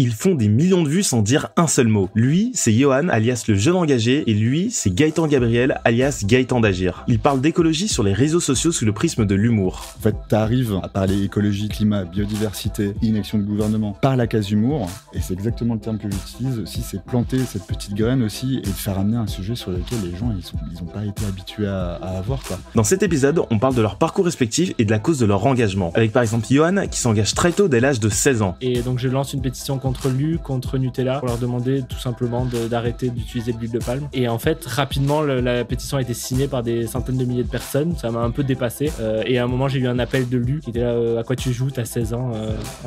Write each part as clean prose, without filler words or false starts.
Ils font des millions de vues sans dire un seul mot. Lui, c'est Johan, alias le jeune engagé, et lui, c'est Gaëtan Gabriel, alias Gaëtan d'Agir. Ils parlent d'écologie sur les réseaux sociaux sous le prisme de l'humour. En fait, t'arrives à parler écologie, climat, biodiversité, inaction de gouvernement par la case humour, et c'est exactement le terme que j'utilise aussi, c'est planter cette petite graine aussi, et de faire amener un sujet sur lequel les gens, ils ont pas été habitués à avoir, quoi. Dans cet épisode, on parle de leur parcours respectif et de la cause de leur engagement. Avec par exemple Johan, qui s'engage très tôt dès l'âge de 16 ans. Et donc je lance une pétition contre Lu, contre Nutella, pour leur demander tout simplement d'arrêter d'utiliser de l'huile de palme. Et en fait, rapidement, la pétition a été signée par des centaines de milliers de personnes. Ça m'a un peu dépassé. Et à un moment, j'ai eu un appel de Lu, qui était là, à quoi tu joues, t'as 16 ans.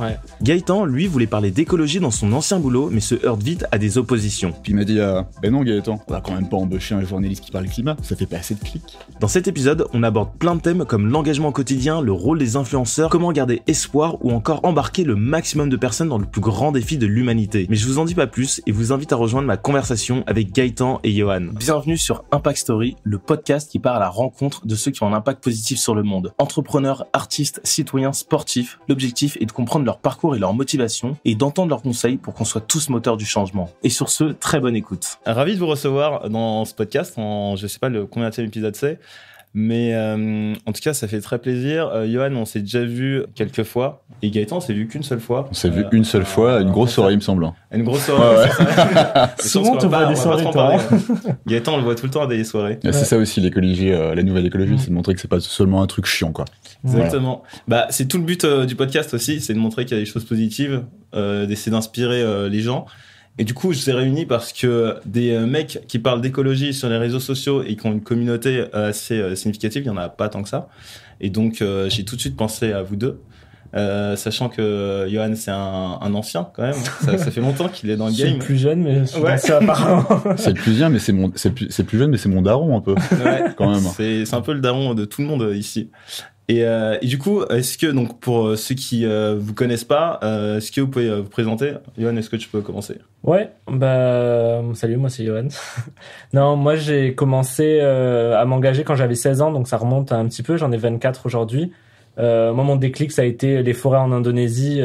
Ouais. Gaëtan, lui, voulait parler d'écologie dans son ancien boulot, mais se heurte vite à des oppositions. Puis il m'a dit, ben non Gaëtan, on va quand même pas embaucher un journaliste qui parle climat, ça fait pas assez de clics. Dans cet épisode, on aborde plein de thèmes comme l'engagement au quotidien, le rôle des influenceurs, comment garder espoir ou encore embarquer le maximum de personnes dans le plus grand défi de l'humanité. Mais je vous en dis pas plus et vous invite à rejoindre ma conversation avec Gaëtan et Johan. Bienvenue sur Impact Story, le podcast qui part à la rencontre de ceux qui ont un impact positif sur le monde. Entrepreneurs, artistes, citoyens, sportifs, l'objectif est de comprendre leur parcours et leur motivation et d'entendre leurs conseils pour qu'on soit tous moteurs du changement. Et sur ce, très bonne écoute. Ravi de vous recevoir dans ce podcast, je sais pas le combienième épisode c'est, mais en tout cas ça fait très plaisir. Johan, on s'est déjà vu quelques fois et Gaëtan on s'est vu qu'une seule fois. On s'est vu une seule fois, une grosse soirée il me semble. Une grosse soirée. Ouais. Souvent tu vois des soirées toi. Gaëtan on le voit tout le temps à des soirées. Ouais. C'est ça aussi l'écologie, la nouvelle écologie, c'est de montrer que c'est pas seulement un truc chiant quoi. Exactement. Voilà. Bah c'est tout le but du podcast aussi, c'est de montrer qu'il y a des choses positives, d'essayer d'inspirer les gens. Et du coup, je vous ai réunis parce que des mecs qui parlent d'écologie sur les réseaux sociaux et qui ont une communauté assez significative, il y en a pas tant que ça. Et donc, j'ai tout de suite pensé à vous deux. Sachant que Johan, c'est un ancien quand même. Ça fait longtemps qu'il est dans le game. Je suis le plus jeune, mais je suis ancien apparemment. C'est le plus jeune, mais c'est plus jeune, mais c'est mon daron un peu. Ouais, quand même. C'est un peu le daron de tout le monde ici. Et du coup, est-ce que, donc, pour ceux qui vous connaissent pas, est-ce que vous pouvez vous présenter? Johan, est-ce que tu peux commencer? Ouais, salut, moi c'est Johan. Non, moi j'ai commencé à m'engager quand j'avais 16 ans, donc ça remonte un petit peu, j'en ai 24 aujourd'hui. Moi, mon déclic, ça a été les forêts en Indonésie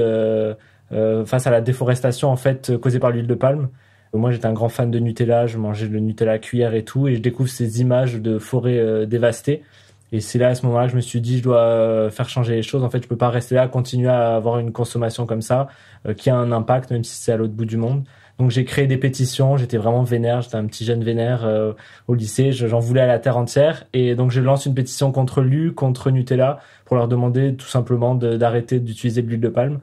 face à la déforestation en fait causée par l'huile de palme. Moi, j'étais un grand fan de Nutella, je mangeais le Nutella à cuillère et tout, et je découvre ces images de forêts dévastées. Et c'est là, à ce moment-là, que je me suis dit, je dois faire changer les choses. En fait, je peux pas rester là, continuer à avoir une consommation comme ça, qui a un impact, même si c'est à l'autre bout du monde. Donc, j'ai créé des pétitions. J'étais vraiment vénère. J'étais un petit jeune vénère au lycée. J'en voulais à la terre entière. Et donc, je lance une pétition contre Lu, contre Nutella, pour leur demander tout simplement d'arrêter d'utiliser de l'huile de palme.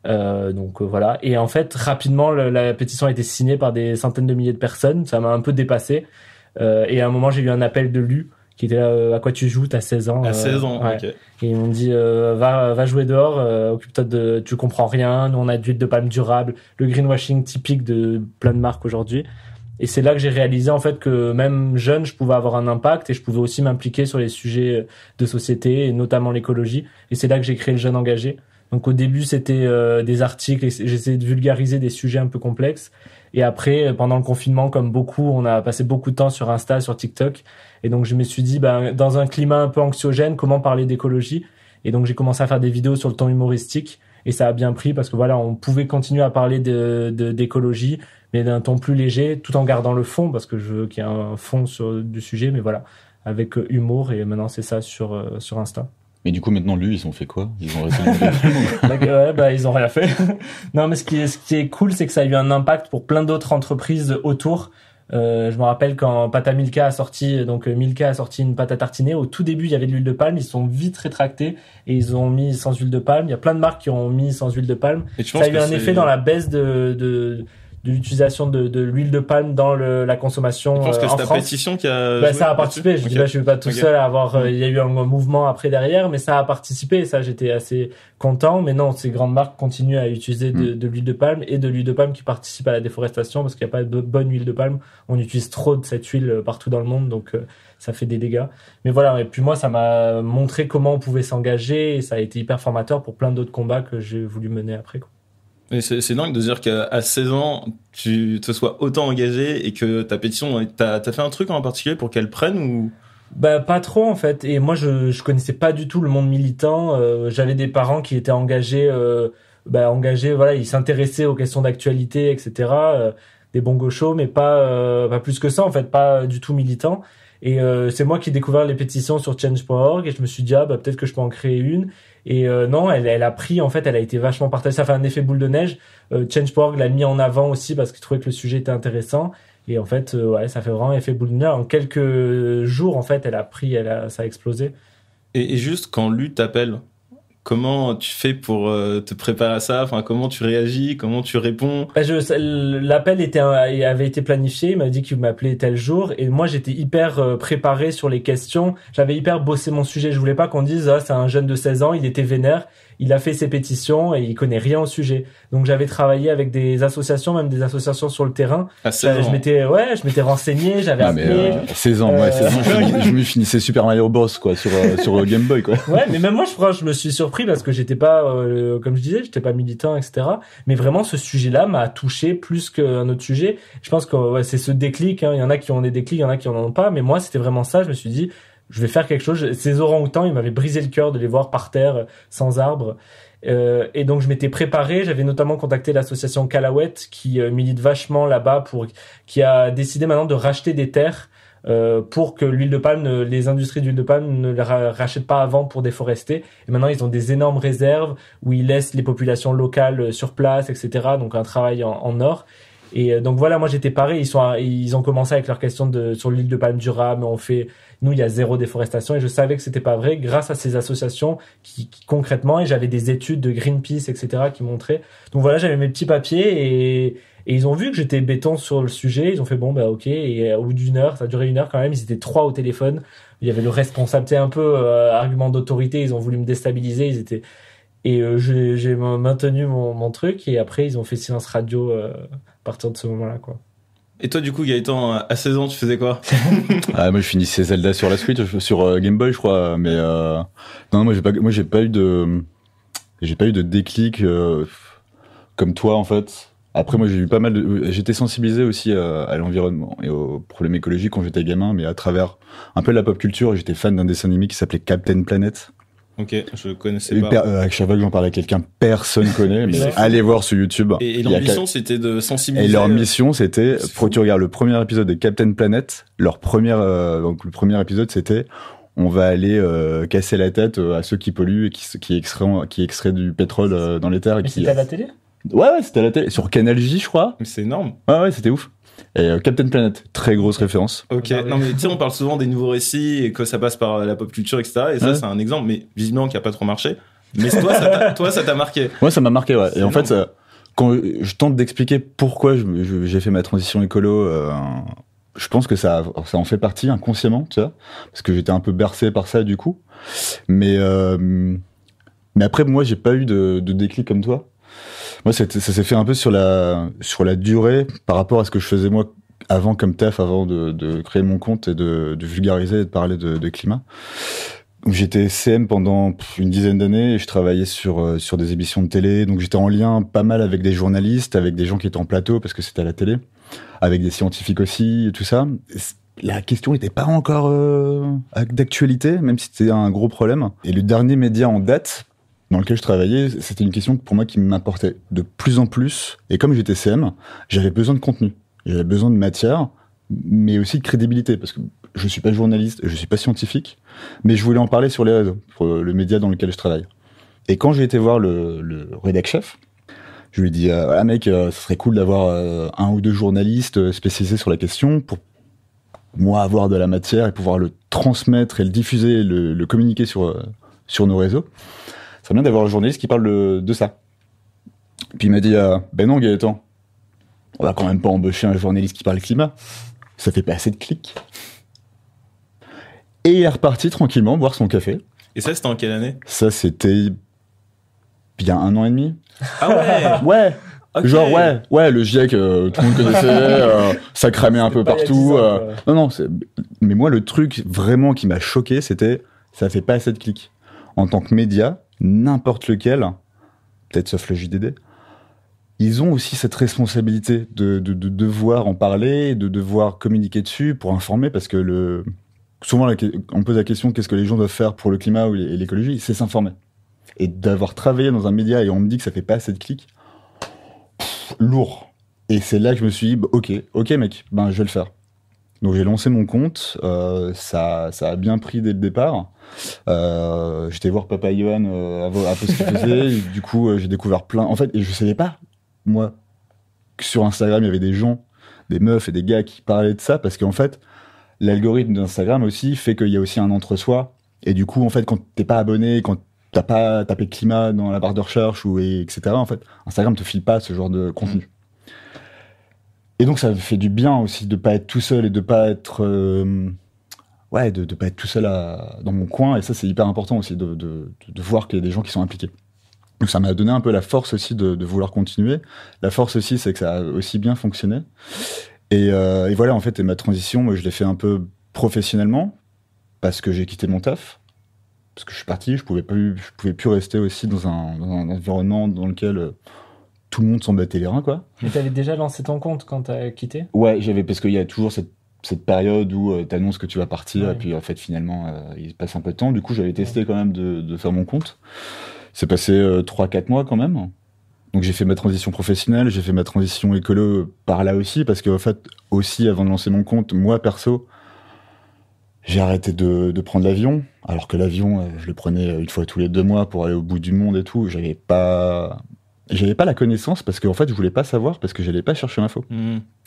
Voilà. Et en fait, rapidement, la pétition a été signée par des centaines de milliers de personnes. Ça m'a un peu dépassé. Et à un moment, j'ai eu un appel de Lu, qui était là, à quoi tu joues, t'as 16 ans. À 16 ans, ouais. Ok. Et ils m'ont dit, va jouer dehors, occupe-toi tu comprends rien, nous on a de l'huile de palme durable, le greenwashing typique de plein de marques aujourd'hui. Et c'est là que j'ai réalisé en fait que même jeune, je pouvais avoir un impact et je pouvais aussi m'impliquer sur les sujets de société et notamment l'écologie. Et c'est là que j'ai créé le Jeune Engagé. Donc au début, c'était des articles et j'essayais de vulgariser des sujets un peu complexes. Et après, pendant le confinement, comme beaucoup, on a passé beaucoup de temps sur Insta, sur TikTok. Et donc, je me suis dit, dans un climat un peu anxiogène, comment parler d'écologie? Et donc, j'ai commencé à faire des vidéos sur le ton humoristique. Et ça a bien pris parce que voilà, on pouvait continuer à parler d'écologie, mais d'un ton plus léger, tout en gardant le fond, parce que je veux qu'il y ait un fond du sujet, mais voilà, avec humour. Et maintenant, c'est ça sur Insta. Mais du coup, maintenant, lui, ils ont fait quoi? Ils ont resté ils ont rien fait. Non, mais ce qui est cool, c'est que ça a eu un impact pour plein d'autres entreprises autour. Je me rappelle quand Milka a sorti une pâte à tartiner. Au tout début, il y avait de l'huile de palme. Ils sont vite rétractés et ils ont mis sans huile de palme. Il y a plein de marques qui ont mis sans huile de palme. Ça a eu un effet dans la baisse de l'utilisation de l'huile de palme dans la consommation en France. Je pense que c'est ta pétition qui a ça a participé. Je dis je suis pas tout seul à avoir il y a eu un mouvement après derrière, mais ça a participé et ça j'étais assez content. Mais non, ces grandes marques continuent à utiliser de l'huile de palme et de l'huile de palme qui participe à la déforestation parce qu'il n'y a pas de bonne huile de palme. On utilise trop de cette huile partout dans le monde, donc ça fait des dégâts. Mais voilà, et puis moi ça m'a montré comment on pouvait s'engager et ça a été hyper formateur pour plein d'autres combats que j'ai voulu mener après, quoi. Et c'est dingue de dire qu'à 16 ans, tu te sois autant engagé et que ta pétition, t'as fait un truc en particulier pour qu'elle prenne ou? Pas trop en fait. Et moi je connaissais pas du tout le monde militant. J'avais des parents qui étaient engagés engagé, voilà, il s'intéressait aux questions d'actualité, etc. Des bons gauchos, mais pas plus que ça, en fait, pas du tout militant. Et c'est moi qui ai découvert les pétitions sur change.org et je me suis dit peut-être que je peux en créer une. Et non, elle a pris, en fait, elle a été vachement partagée. Ça fait un effet boule de neige. Change.org l'a mis en avant aussi parce qu'il trouvait que le sujet était intéressant. Et en fait, ça fait vraiment effet boule de neige. En quelques jours, en fait, ça a explosé. Et juste quand Lu t'appelle, comment tu fais pour te préparer à ça? Enfin, comment tu réagis? Comment tu réponds? L'appel avait été planifié. Il m'a dit qu'il m'appelait tel jour. Et moi, j'étais hyper préparé sur les questions. J'avais hyper bossé mon sujet. Je voulais pas qu'on dise, c'est un jeune de 16 ans, il était vénère. Il a fait ses pétitions et il connaît rien au sujet. Donc j'avais travaillé avec des associations, même des associations sur le terrain. À 16 ans. Je m'étais renseigné, j'avais appelé. 16 ans, 16 ans, je me finissais Super Mario Bros quoi sur Game Boy quoi. Ouais, mais même moi je me suis surpris parce que j'étais pas comme je disais, j'étais pas militant, etc. Mais vraiment ce sujet-là m'a touché plus qu'un autre sujet. Je pense que c'est ce déclic. Il y en a qui ont des déclics, il y en a qui en ont pas. Mais moi c'était vraiment ça. Je me suis dit, je vais faire quelque chose. Ces orang-outans, ils m'avaient brisé le cœur de les voir par terre, sans arbre. Et donc je m'étais préparé. J'avais notamment contacté l'association Calawet qui milite vachement là-bas qui a décidé maintenant de racheter des terres pour que les industries d'huile de palme ne les rachètent pas avant pour déforester. Et maintenant ils ont des énormes réserves où ils laissent les populations locales sur place, etc. Donc un travail en or. Et donc voilà, moi j'étais paré. Ils ont commencé avec leurs questions sur l'huile de palme durable. Nous, il y a 0 déforestation et je savais que c'était pas vrai grâce à ces associations qui concrètement, et j'avais des études de Greenpeace, etc. qui montraient. Donc voilà, j'avais mes petits papiers et ils ont vu que j'étais béton sur le sujet. Ils ont fait ok. Et au bout d'1 heure, ça a duré 1 heure quand même. Ils étaient 3 au téléphone. Il y avait le responsable, un peu argument d'autorité. Ils ont voulu me déstabiliser. J'ai maintenu mon truc et après ils ont fait silence radio à partir de ce moment-là quoi. Et toi, du coup, Gaëtan, à 16 ans, tu faisais quoi? Moi, je finissais Zelda sur la Switch, sur Game Boy, je crois. Mais non, moi, j'ai pas eu de déclic comme toi, en fait. Après, moi, j'ai eu j'étais sensibilisé aussi à l'environnement et aux problèmes écologiques quand j'étais gamin, mais à travers un peu de la pop culture. J'étais fan d'un dessin animé qui s'appelait Captain Planet. Ok, je connaissais pas. À chaque fois que j'en parlais à quelqu'un, personne connaît, mais allez voir sur YouTube. Et leur mission, c'était de sensibiliser. Et leur mission, c'était, tu regardes le premier épisode de Captain Planet, donc le premier épisode, c'était, on va aller casser la tête à ceux qui polluent et qui extraient du pétrole dans les terres. Mais c'était à la télé? Ouais, c'était à la télé, sur Canal J, je crois. Mais c'est énorme. Ouais, c'était ouf. Et Captain Planet, très grosse référence. Ok, non mais tu sais, on parle souvent des nouveaux récits et que ça passe par la pop culture, etc. Et ça, c'est un exemple, mais visiblement qui a pas trop marché. Mais toi, ça t'a marqué. Moi, ça m'a marqué, ouais. C'est et en fait, quand je tente d'expliquer pourquoi j'ai fait ma transition écolo, je pense que ça en fait partie inconsciemment, tu vois, parce que j'étais un peu bercé par ça du coup. Mais après, moi, j'ai pas eu de déclic comme toi. Moi, ça s'est fait un peu sur la durée par rapport à ce que je faisais moi avant comme taf, avant de créer mon compte et de vulgariser et de parler de climat. Donc, j'étais CM pendant une dizaine d'années et je travaillais sur des émissions de télé. Donc j'étais en lien pas mal avec des journalistes, avec des gens qui étaient en plateau parce que c'était à la télé, avec des scientifiques aussi et tout ça. La question n'était pas encore d'actualité, même si c'était un gros problème. Et le dernier média en date dans lequel je travaillais, c'était une question pour moi qui m'importait de plus en plus. Et comme j'étais CM, j'avais besoin de contenu, j'avais besoin de matière, mais aussi de crédibilité, parce que je suis pas journaliste, je suis pas scientifique, mais je voulais en parler sur les réseaux, pour le média dans lequel je travaille. Et quand j'ai été voir le rédac chef, je lui ai dit voilà mec, ça serait cool d'avoir 1 ou 2 journalistes spécialisés sur la question pour moi avoir de la matière et pouvoir le transmettre et le diffuser, le communiquer sur nos réseaux. Ça serait bien d'avoir un journaliste qui parle de ça. Puis il m'a dit ben non Gaëtan, on va quand même pas embaucher un journaliste qui parle climat, ça fait pas assez de clics. Et il est reparti tranquillement boire son café. Et ça, c'était en quelle année? Ça, c'était bien 1 an et demi. Ah ouais. Ouais. Okay. Genre ouais, le GIEC, tout le monde connaissait, ça cramait un peu partout. Non, mais moi le truc vraiment qui m'a choqué, c'était ça fait pas assez de clics. En tant que média, n'importe lequel, peut-être sauf le JDD, ils ont aussi cette responsabilité de devoir en parler, de devoir communiquer dessus pour informer, parce que souvent on pose la question qu'est-ce que les gens doivent faire pour le climat ou l'écologie, c'est s'informer. Et d'avoir travaillé dans un média et on me dit que ça fait pas assez de clics, lourd. Et c'est là que je me suis dit, bah, ok mec, ben je vais le faire. Donc j'ai lancé mon compte, ça a bien pris dès le départ. J'étais voir Papa Johan un peu ce qu'il faisait. Et du coup, j'ai découvert plein. En fait, et je savais pas, moi, que sur Instagram, il y avait des gens, des meufs et des gars qui parlaient de ça, parce qu'en fait, l'algorithme d'Instagram aussi fait qu'il y a aussi un entre-soi. Et du coup, en fait, quand t'es pas abonné, quand t'as pas tapé climat dans la barre de recherche etc. En fait, Instagram te file pas ce genre de contenu. Et donc, ça fait du bien aussi de pas être tout seul et de pas être, de pas être tout seul dans mon coin. Et ça, c'est hyper important aussi de voir qu'il y a des gens qui sont impliqués. Donc, ça m'a donné un peu la force aussi de vouloir continuer. La force aussi, c'est que ça a aussi bien fonctionné. Et voilà, en fait, et ma transition, moi, je l'ai fait un peu professionnellement parce que j'ai quitté mon taf. Parce que je suis parti, je pouvais plus rester aussi dans un environnement dans lequel tout le monde s'en battait les reins, quoi. Mais t'avais déjà lancé ton compte quand t'as quitté ? Ouais, parce qu'il y a toujours cette période où t'annonces que tu vas partir, Ouais. et puis en fait, finalement, il se passe un peu de temps. Du coup, j'avais testé quand même de faire mon compte. C'est passé 3-4 mois quand même. Donc j'ai fait ma transition professionnelle, j'ai fait ma transition écolo par là aussi, parce qu'en fait, aussi, avant de lancer mon compte, moi, perso, j'ai arrêté de prendre l'avion, alors que l'avion, je le prenais une fois tous les 2 mois pour aller au bout du monde et tout. J'avais pas la connaissance parce qu'en fait, je voulais pas savoir parce que j'allais pas chercher l'info.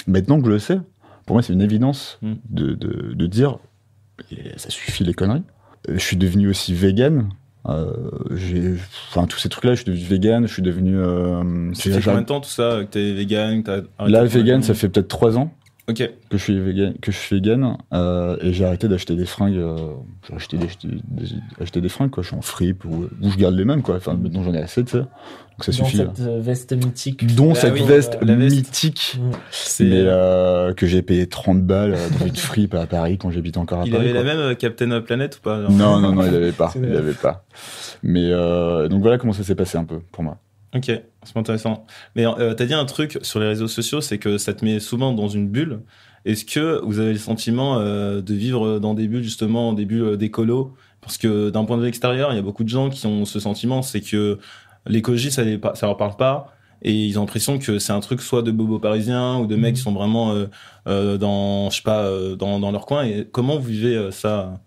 Maintenant que je le sais, pour moi, c'est une évidence de dire ça suffit les conneries. Je suis devenu aussi vegan. Tous ces trucs-là, je suis devenu vegan, je suis devenu. Ça fait combien de temps tout ça que t'es vegan, que t'as arrêté Là, de prendre vegan, l'avion ça fait peut-être 3 ans. Ok. Que je suis vegan, et j'ai arrêté d'acheter des fringues. J'ai acheté des fringues, quoi. Je suis en fripe ou je garde les mêmes, quoi. Enfin, maintenant j'en ai assez, tu sais. Donc ça suffit. Cette veste mythique. Dont Ah cette oui, veste la veste. mythique, C'est, mais que j'ai payé 30 balles dans une fripe à Paris quand j'habitais encore à il Paris. avait la quoi. même Captain Planet ou pas genre Non, il avait pas. C'est Il vrai. avait pas. Mais donc voilà comment ça s'est passé un peu pour moi. Ok, c'est intéressant. Mais t'as dit un truc sur les réseaux sociaux, c'est que ça te met souvent dans une bulle. Est-ce que vous avez le sentiment de vivre dans des bulles, justement, des bulles d'écolo ? Parce que d'un point de vue extérieur, il y a beaucoup de gens qui ont ce sentiment, c'est que l'écologie, ça leur parle pas. Et ils ont l'impression que c'est un truc soit de bobos parisiens ou de mecs qui sont vraiment dans, je sais pas, dans leur coin. Et comment vous vivez ça ?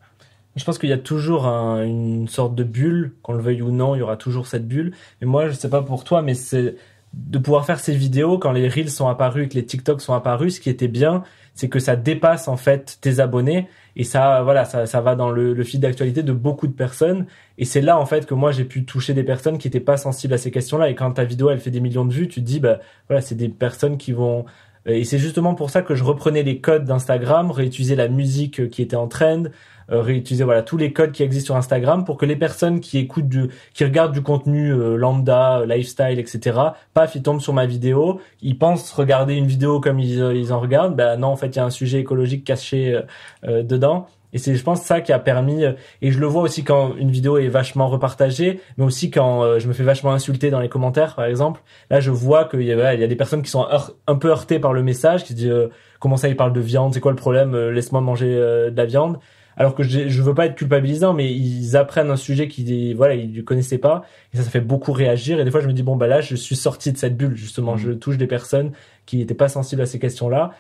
Je pense qu'il y a toujours une sorte de bulle, qu'on le veuille ou non, il y aura toujours cette bulle. Et moi, je sais pas pour toi, mais c'est de pouvoir faire ces vidéos quand les Reels sont apparus, que les TikTok sont apparus. Ce qui était bien, c'est que ça dépasse en fait tes abonnés et ça, voilà, ça va dans le fil d'actualité de beaucoup de personnes. Et c'est là en fait que moi j'ai pu toucher des personnes qui étaient pas sensibles à ces questions-là. Et quand ta vidéo elle fait des millions de vues, tu te dis bah voilà, c'est des personnes qui vont. Et c'est justement pour ça que je reprenais les codes d'Instagram, réutilisais la musique qui était en trend, réutiliser voilà tous les codes qui existent sur Instagram pour que les personnes qui qui regardent du contenu lambda, lifestyle, etc. Paf, ils tombent sur ma vidéo, ils pensent regarder une vidéo comme ils en regardent, ben non en fait il y a un sujet écologique caché dedans. Et c'est, je pense, ça qui a permis, et je le vois aussi quand une vidéo est vachement repartagée, mais aussi quand je me fais vachement insulter dans les commentaires, par exemple. Là, je vois qu'il y a des personnes qui sont un peu heurtées par le message, qui se disent comment ça, il parle de viande, c'est quoi le problème, laisse-moi manger de la viande. Alors que je veux pas être culpabilisant, mais ils apprennent un sujet qu'ils ne connaissaient pas, et ça fait beaucoup réagir. Et des fois, je me dis bon bah là, je suis sorti de cette bulle justement. Je touche des personnes qui n'étaient pas sensibles à ces questions-là.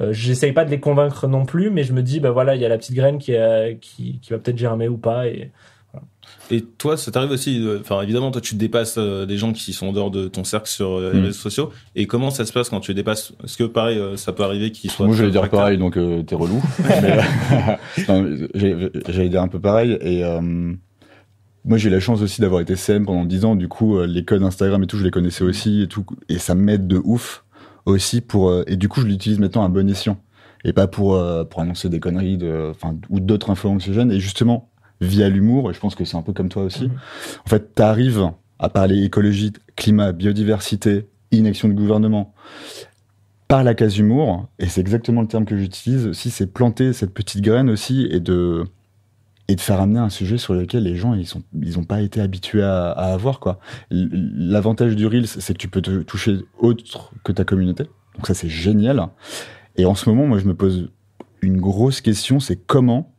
J'essaye pas de les convaincre non plus, mais je me dis bah voilà, il y a la petite graine qui va peut-être germer ou pas. Et voilà. Et toi, ça t'arrive aussi, enfin évidemment, toi tu te dépasses des gens qui sont en dehors de ton cercle sur les réseaux sociaux. Et comment ça se passe quand tu les dépasses ? Est-ce que pareil, ça peut arriver qu'ils soient... Moi, j'allais dire pareil, donc t'es relou. J'allais dire un peu pareil. Et moi, j'ai eu la chance aussi d'avoir été CM pendant 10 ans. Du coup, les codes Instagram et tout, je les connaissais aussi et tout. Et ça m'aide de ouf aussi et du coup, je l'utilise maintenant à bon escient. Et pas pour annoncer des conneries ou d'autres influences jeunes. Et justement, via l'humour, et je pense que c'est un peu comme toi aussi, en fait, t'arrives à parler écologie, climat, biodiversité, inaction de gouvernement, par la case humour, et c'est exactement le terme que j'utilise aussi, c'est planter cette petite graine aussi, et de faire amener un sujet sur lequel les gens, ils ont pas été habitués à avoir, quoi. L'avantage du Reels, c'est que tu peux te toucher autre que ta communauté, donc ça, c'est génial. Et en ce moment, moi, je me pose une grosse question, c'est comment,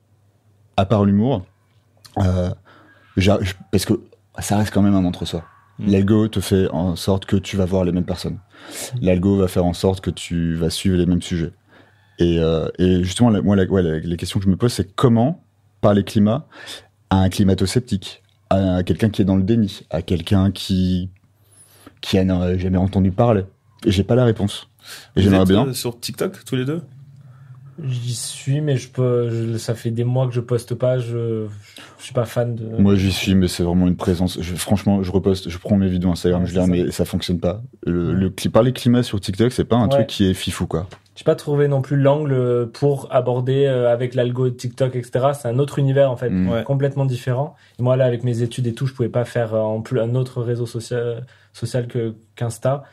à part l'humour, parce que ça reste quand même un entre-soi. L'algo te fait en sorte que tu vas voir les mêmes personnes. L'algo va faire en sorte que tu vas suivre les mêmes sujets. Et justement, les questions que je me pose, c'est comment parler climat à un climato-sceptique, à quelqu'un qui est dans le déni, à quelqu'un qui n'a jamais entendu parler. Et j'ai pas la réponse. Et Vous j'aimerais êtes bien. sur TikTok tous les deux? J'y suis, mais ça fait des mois que je poste pas. Je suis pas fan de. Moi, j'y suis, mais c'est vraiment une présence. Franchement, je reposte, je prends mes vidéos Instagram, Ouais, je les remets, et ça fonctionne pas. Parler climat sur TikTok, c'est pas un truc qui est fifou, quoi. J'ai pas trouvé non plus l'angle pour aborder avec l'algo de TikTok, etc. C'est un autre univers, en fait, complètement différent. Et moi, là, avec mes études et tout, je pouvais pas faire en plus un autre réseau social qu'Insta.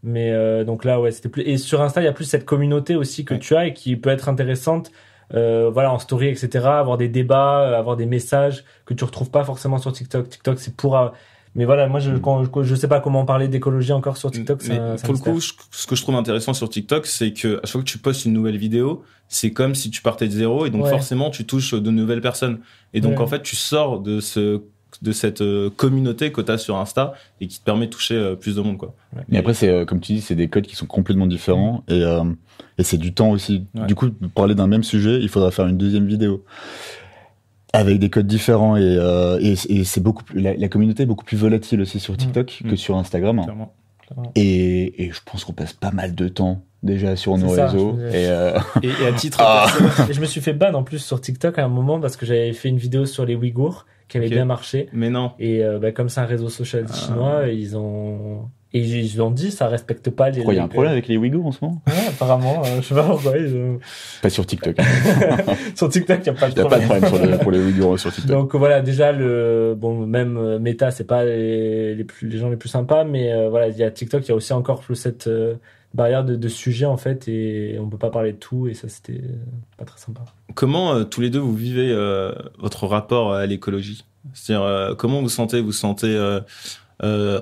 Mais donc là, ouais, c'était plus. Et sur Insta, il y a plus cette communauté aussi que tu as et qui peut être intéressante. Voilà, en story, etc. Avoir des débats, avoir des messages que tu retrouves pas forcément sur TikTok. TikTok, c'est pour. Mais voilà, moi, je sais pas comment parler d'écologie encore sur TikTok. Mais pour le coup, ce que je trouve intéressant sur TikTok, c'est que à chaque fois que tu postes une nouvelle vidéo, c'est comme si tu partais de zéro et donc forcément, tu touches de nouvelles personnes. Et donc, en fait, tu sors de cette communauté que tu as sur Insta et qui te permet de toucher plus de monde, quoi. Mais après, c'est comme tu dis, c'est des codes qui sont complètement différents et c'est du temps aussi. Du coup, pour parler d'un même sujet, il faudra faire une deuxième vidéo avec des codes différents et c'est beaucoup plus, la communauté est beaucoup plus volatile aussi sur TikTok que sur Instagram. Clairement. Et je pense qu'on passe pas mal de temps déjà sur nos réseaux. Et à titre et je me suis fait ban en plus sur TikTok à un moment parce que j'avais fait une vidéo sur les Ouïghours qui avait bien marché. Mais non. Et comme c'est un réseau social chinois, ils ont dit ça respecte pas les. Il y a un problème avec les Ouïghours en ce moment. Ouais, apparemment, je sais pas pourquoi. Pas sur TikTok. Sur TikTok, il y a pas de problème. Il y a pas de problème pour les Ouïghours sur TikTok. Donc voilà, déjà même Meta, c'est pas les gens les plus sympas, mais voilà, il y a TikTok, il y a aussi encore plus cette barrière de sujets en fait, et on peut pas parler de tout, et ça c'était pas très sympa. Comment tous les deux vous vivez votre rapport à l'écologie? C'est-à-dire comment vous sentez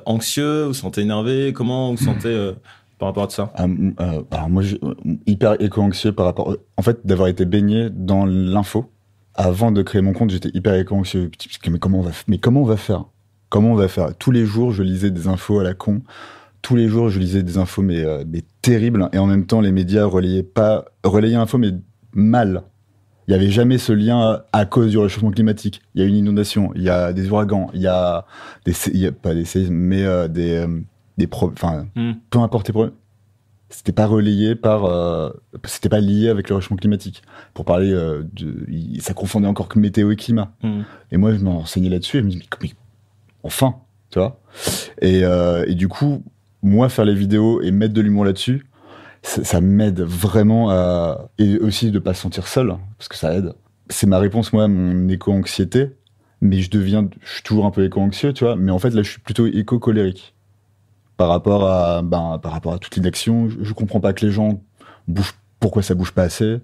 anxieux, vous sentez énervé, comment vous sentez par rapport à ça? Alors moi, hyper éco-anxieux par rapport, en fait, d'avoir été baigné dans l'info. Avant de créer mon compte, j'étais hyper éco-anxieux. Mais comment on va faire? Comment on va faire? Tous les jours, je lisais des infos à la con. Tous les jours, je lisais des infos mais terribles. Et en même temps, les médias relayaient l'info mais mal. Il y avait jamais ce lien à cause du réchauffement climatique. Il y a une inondation, il y a des ouragans, il y a pas des séismes, mais peu importe les problèmes. C'était pas relayé c'était pas lié avec le réchauffement climatique. Pour parler ça confondait encore que météo et climat. Et moi, je me renseignais là-dessus et je me dis, mais enfin, tu vois. Et du coup, moi, faire les vidéos et mettre de l'humour là-dessus, ça m'aide vraiment et aussi de pas se sentir seul, parce que ça aide. C'est ma réponse, moi, à mon éco-anxiété, mais je suis toujours un peu éco-anxieux, tu vois, mais en fait, là, je suis plutôt éco-colérique. Par rapport à toute l'inaction, je comprends pas que les gens bougent, pourquoi ça bouge pas assez.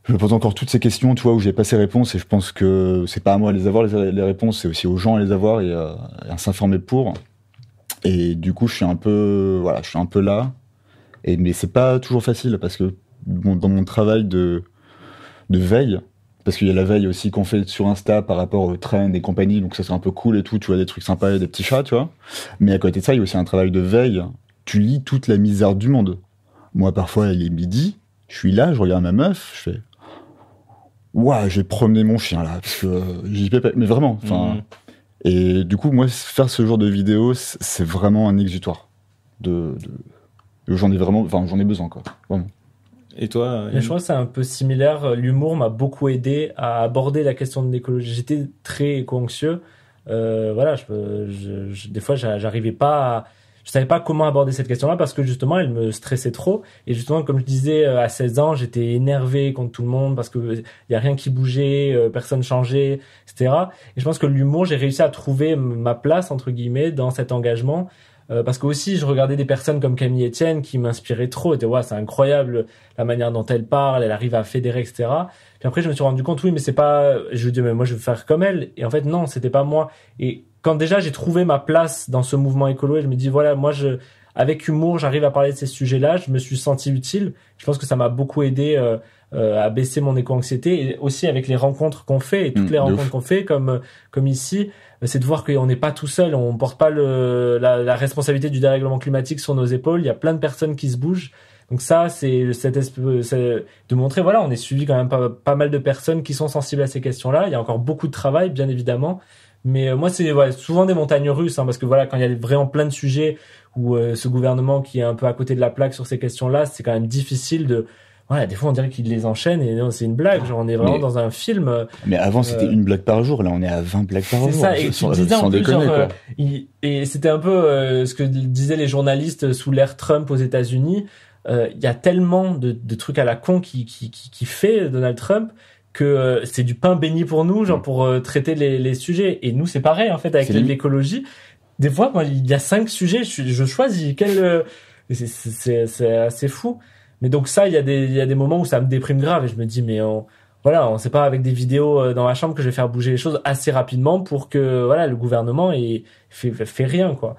Je me pose encore toutes ces questions, tu vois, où j'ai pas ces réponses, et je pense que c'est pas à moi de les avoir, les réponses, c'est aussi aux gens à les avoir et à s'informer pour. Et du coup, je suis un peu là. Mais c'est pas toujours facile parce que dans mon travail de veille, parce qu'il y a la veille aussi qu'on fait sur Insta par rapport aux trends et compagnie, donc ça c'est un peu cool et tout, tu vois des trucs sympas et des petits chats, tu vois. Mais à côté de ça, il y a aussi un travail de veille. Tu lis toute la misère du monde. Moi, parfois, il est midi, je suis là, je regarde ma meuf, je fais ouah, j'ai promené mon chien là, parce que j'y peux pas. Mais vraiment, enfin. Et du coup, moi, faire ce genre de vidéo, c'est vraiment un exutoire. J'en ai besoin, quoi. Vraiment. Et toi, mais je crois que c'est un peu similaire. L'humour m'a beaucoup aidé à aborder la question de l'écologie. J'étais très éco-anxieux. Voilà, des fois, j'arrivais pas je savais pas comment aborder cette question-là parce que justement, elle me stressait trop. Et justement, comme je disais, à 16 ans, j'étais énervé contre tout le monde parce que y a rien qui bougeait, personne changeait, etc. Et je pense que l'humour, j'ai réussi à trouver ma place, entre guillemets, dans cet engagement. Parce que aussi, je regardais des personnes comme Camille Etienne qui m'inspiraient trop. Et ouais, c'est incroyable la manière dont elle parle, elle arrive à fédérer, etc. Puis après, je me suis rendu compte, oui, mais c'est pas, je me dis, mais moi, je veux faire comme elle. Et en fait, non, c'était pas moi. Et quand déjà j'ai trouvé ma place dans ce mouvement écolo, et je me dis, voilà, moi, avec humour, j'arrive à parler de ces sujets-là, je me suis senti utile. Je pense que ça m'a beaucoup aidé à baisser mon éco-anxiété, et aussi avec les rencontres qu'on fait, et toutes les rencontres qu'on fait, comme ici, c'est de voir qu'on n'est pas tout seul, on porte pas la responsabilité du dérèglement climatique sur nos épaules, il y a plein de personnes qui se bougent. Donc ça, c'est de montrer, voilà, on est suivi quand même pas mal de personnes qui sont sensibles à ces questions-là. Il y a encore beaucoup de travail, bien évidemment. Mais moi, c'est souvent des montagnes russes, hein, parce que voilà, quand il y a vraiment plein de sujets où ce gouvernement qui est un peu à côté de la plaque sur ces questions-là, c'est quand même difficile de... Voilà, des fois on dirait qu'il les enchaîne et non, c'est une blague, genre on est vraiment dans un film. Mais avant c'était une blague par jour, là on est à 20 blagues par jour. C'est ça, et tu disais en plus, déconner, genre, et c'était un peu ce que disaient les journalistes sous l'ère Trump aux États-Unis. Il y a tellement de trucs à la con qui fait Donald Trump que c'est du pain béni pour nous, genre pour traiter les sujets. Et nous c'est pareil en fait avec l'écologie. Des fois, moi, il y a 5 sujets, je choisis c'est assez fou. Mais donc ça, il y a des moments où ça me déprime grave et je me dis mais on sait pas avec des vidéos dans ma chambre que je vais faire bouger les choses assez rapidement pour que voilà le gouvernement fait rien quoi.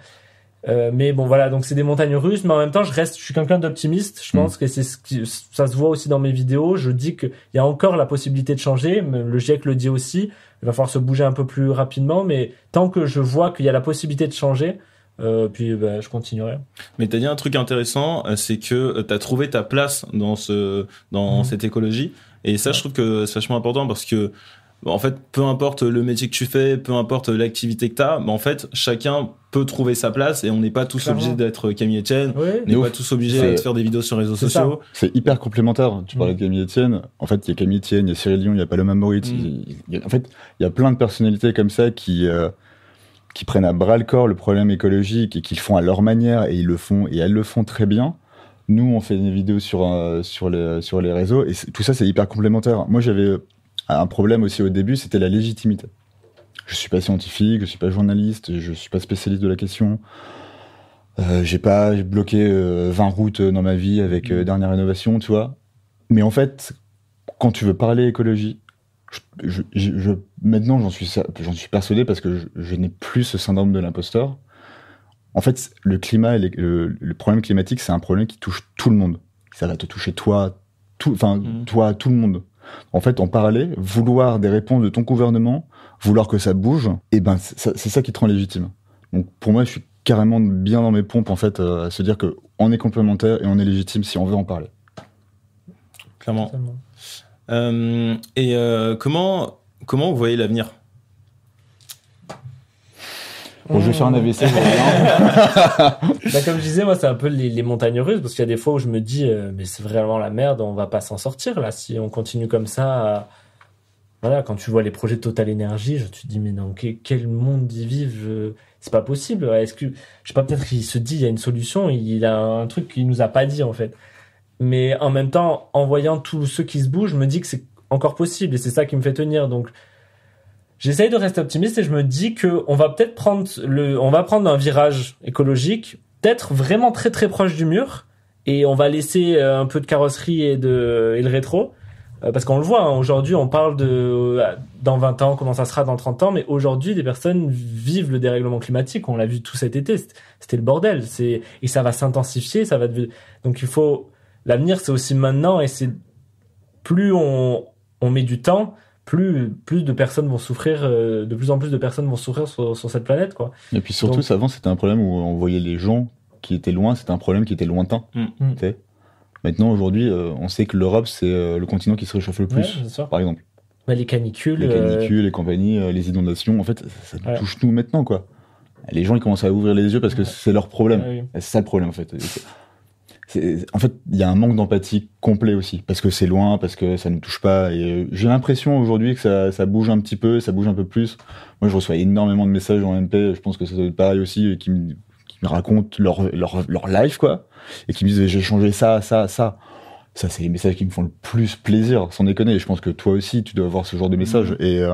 Mais bon voilà, donc c'est des montagnes russes, mais en même temps je suis quelqu'un d'optimiste. Je pense que ça se voit aussi dans mes vidéos. Je dis qu'il y a encore la possibilité de changer. Le GIEC le dit aussi. Il va falloir se bouger un peu plus rapidement, mais tant que je vois qu'il y a la possibilité de changer, je continuerai. Mais t'as dit un truc intéressant, c'est que t'as trouvé ta place dans cette écologie, et ça je trouve que c'est vachement important parce que en fait, peu importe le métier que tu fais, peu importe l'activité que t'as, en fait, chacun peut trouver sa place et on n'est pas tous obligés d'être Camille Etienne, on n'est pas tous obligés de faire des vidéos sur les réseaux sociaux. C'est hyper complémentaire. Tu parlais de Camille Etienne. En fait, il y a Camille Etienne, il y a Cyril Dion, il y a Paloma Moritz. En fait, il y a plein de personnalités comme ça qui prennent à bras le corps le problème écologique et qui le font à leur manière et ils le font et elles le font très bien. Nous, on fait des vidéos sur les réseaux et tout ça, c'est hyper complémentaire. Moi, j'avais un problème aussi au début, c'était la légitimité. Je suis pas scientifique, je suis pas journaliste, je suis pas spécialiste de la question. J'ai pas bloqué 20 routes dans ma vie avec dernière rénovation, tu vois. Mais en fait, quand tu veux parler écologie, maintenant j'en suis persuadé parce que je n'ai plus ce syndrome de l'imposteur. En fait, le climat et le problème climatique, c'est un problème qui touche tout le monde. Ça va te toucher toi, tout le monde. En fait, en parler, vouloir des réponses de ton gouvernement, vouloir que ça bouge, et c'est ça qui te rend légitime. Donc pour moi, je suis carrément bien dans mes pompes en fait à se dire que on est complémentaire et on est légitime si on veut en parler. Clairement. Comment vous voyez l'avenir? Bon, je vais faire un AVC. Comme je disais, moi, c'est un peu les montagnes russes, parce qu'il y a des fois où je me dis, mais c'est vraiment la merde, on va pas s'en sortir, là, si on continue comme ça. Voilà, quand tu vois les projets de Total Energy, tu te dis, mais dans quel monde ils vivent, c'est pas possible. Est-ce que, je sais pas, peut-être qu'il se dit, il y a une solution, il a un truc qu'il nous a pas dit, en fait. Mais en même temps, en voyant tous ceux qui se bougent, je me dis que c'est encore possible, et c'est ça qui me fait tenir, donc, j'essaye de rester optimiste et je me dis que on va peut-être prendre un virage écologique, peut-être vraiment très très proche du mur, et on va laisser un peu de carrosserie et le rétro, parce qu'on le voit, hein, aujourd'hui on parle de dans 20 ans, comment ça sera dans 30 ans, mais aujourd'hui des personnes vivent le dérèglement climatique, on l'a vu tout cet été, c'était le bordel, et ça va s'intensifier, donc l'avenir c'est aussi maintenant, et c'est plus on met du temps, plus de personnes vont souffrir, de plus en plus de personnes vont souffrir sur cette planète, quoi. Et puis surtout, avant, c'était un problème où on voyait les gens qui étaient loin, c'était un problème qui était lointain. Tu sais. Maintenant, aujourd'hui, on sait que l'Europe, c'est le continent qui se réchauffe le plus, par exemple. Les canicules. Les compagnies, les inondations, en fait, ça nous touche nous maintenant, quoi. Les gens, ils commencent à ouvrir les yeux parce que c'est leur problème. C'est ça le problème, en fait. En fait, il y a un manque d'empathie complet aussi, parce que c'est loin, parce que ça ne nous touche pas. Et j'ai l'impression aujourd'hui que ça bouge un petit peu, ça bouge un peu plus. Moi, je reçois énormément de messages en MP, je pense que ça doit être pareil aussi, qui me racontent leur life, quoi, et qui me disent j'ai changé ça. Ça, c'est les messages qui me font le plus plaisir, sans déconner. Je pense que toi aussi, tu dois avoir ce genre de messages. Et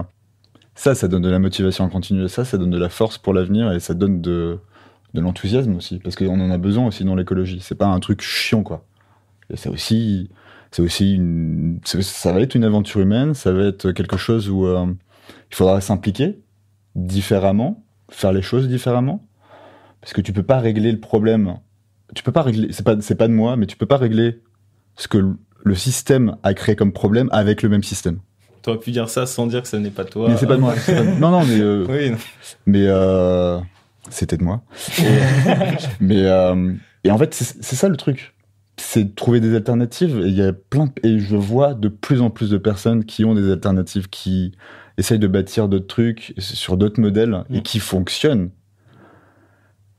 ça donne de la motivation à continuer. Ça donne de la force pour l'avenir, et ça donne de l'enthousiasme aussi, parce qu'on en a besoin aussi dans l'écologie. C'est pas un truc chiant, quoi. Et ça va être une aventure humaine, ça va être quelque chose où il faudra s'impliquer différemment, faire les choses différemment, parce que tu peux pas régler le problème tu peux pas régler, c'est pas de moi, mais tu peux pas régler ce que le système a créé comme problème avec le même système. T'aurais pu dire ça sans dire que ça n'est pas toi. Mais c'est pas de moi. Non, mais oui, non. mais c'était de moi. Et en fait, c'est ça le truc. C'est de trouver des alternatives. Et il y a et je vois de plus en plus de personnes qui ont des alternatives, qui essayent de bâtir d'autres trucs sur d'autres modèles et qui fonctionnent.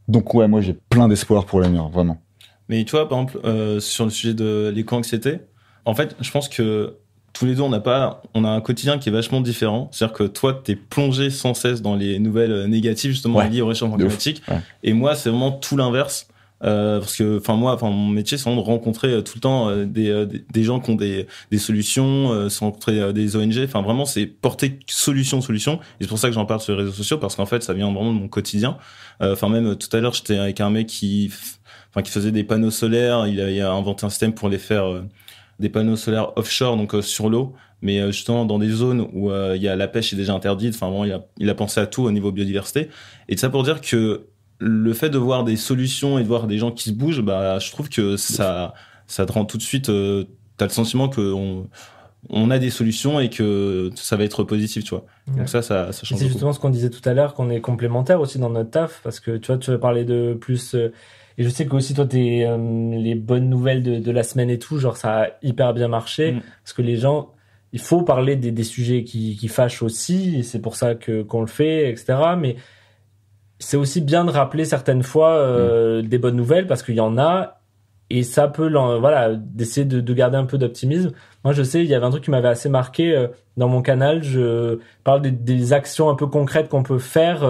Donc ouais, moi j'ai plein d'espoir pour l'avenir, vraiment. Mais tu vois, par exemple, sur le sujet de l'éco-anxiété, en fait, je pense que tous les deux, on a un quotidien qui est vachement différent. C'est-à-dire que toi, t'es plongé sans cesse dans les nouvelles négatives, justement, liées au réchauffement climatique. Ouais. Et moi, c'est vraiment tout l'inverse. Parce que, mon métier, c'est vraiment de rencontrer tout le temps des gens qui ont des solutions, c'est rencontrer des ONG. Enfin, vraiment, c'est porter solution. Et c'est pour ça que j'en parle sur les réseaux sociaux, parce qu'en fait, ça vient vraiment de mon quotidien. Même tout à l'heure, j'étais avec un mec qui faisait des panneaux solaires. Il a inventé un système pour les faire des panneaux solaires offshore, donc sur l'eau, mais justement dans des zones où il y a la pêche est déjà interdite. Enfin, vraiment, il a pensé à tout au niveau biodiversité. Et ça pour dire que le fait de voir des solutions et de voir des gens qui se bougent, bah, je trouve que ça te rend tout de suite, t'as le sentiment que on a des solutions et que ça va être positif, tu vois. Ouais. Donc ça change. C'est justement ce qu'on disait tout à l'heure, qu'on est complémentaires aussi dans notre taf, parce que tu vois, tu veux parler de plus. Et je sais que aussi toi, les bonnes nouvelles de la semaine et tout, genre ça a hyper bien marché, parce que les gens, il faut parler des sujets qui fâchent aussi, et c'est pour ça qu'on le fait, etc. Mais c'est aussi bien de rappeler certaines fois des bonnes nouvelles, parce qu'il y en a, et ça peut, d'essayer de garder un peu d'optimisme. Moi, je sais, il y avait un truc qui m'avait assez marqué dans mon canal. Je parle des actions un peu concrètes qu'on peut faire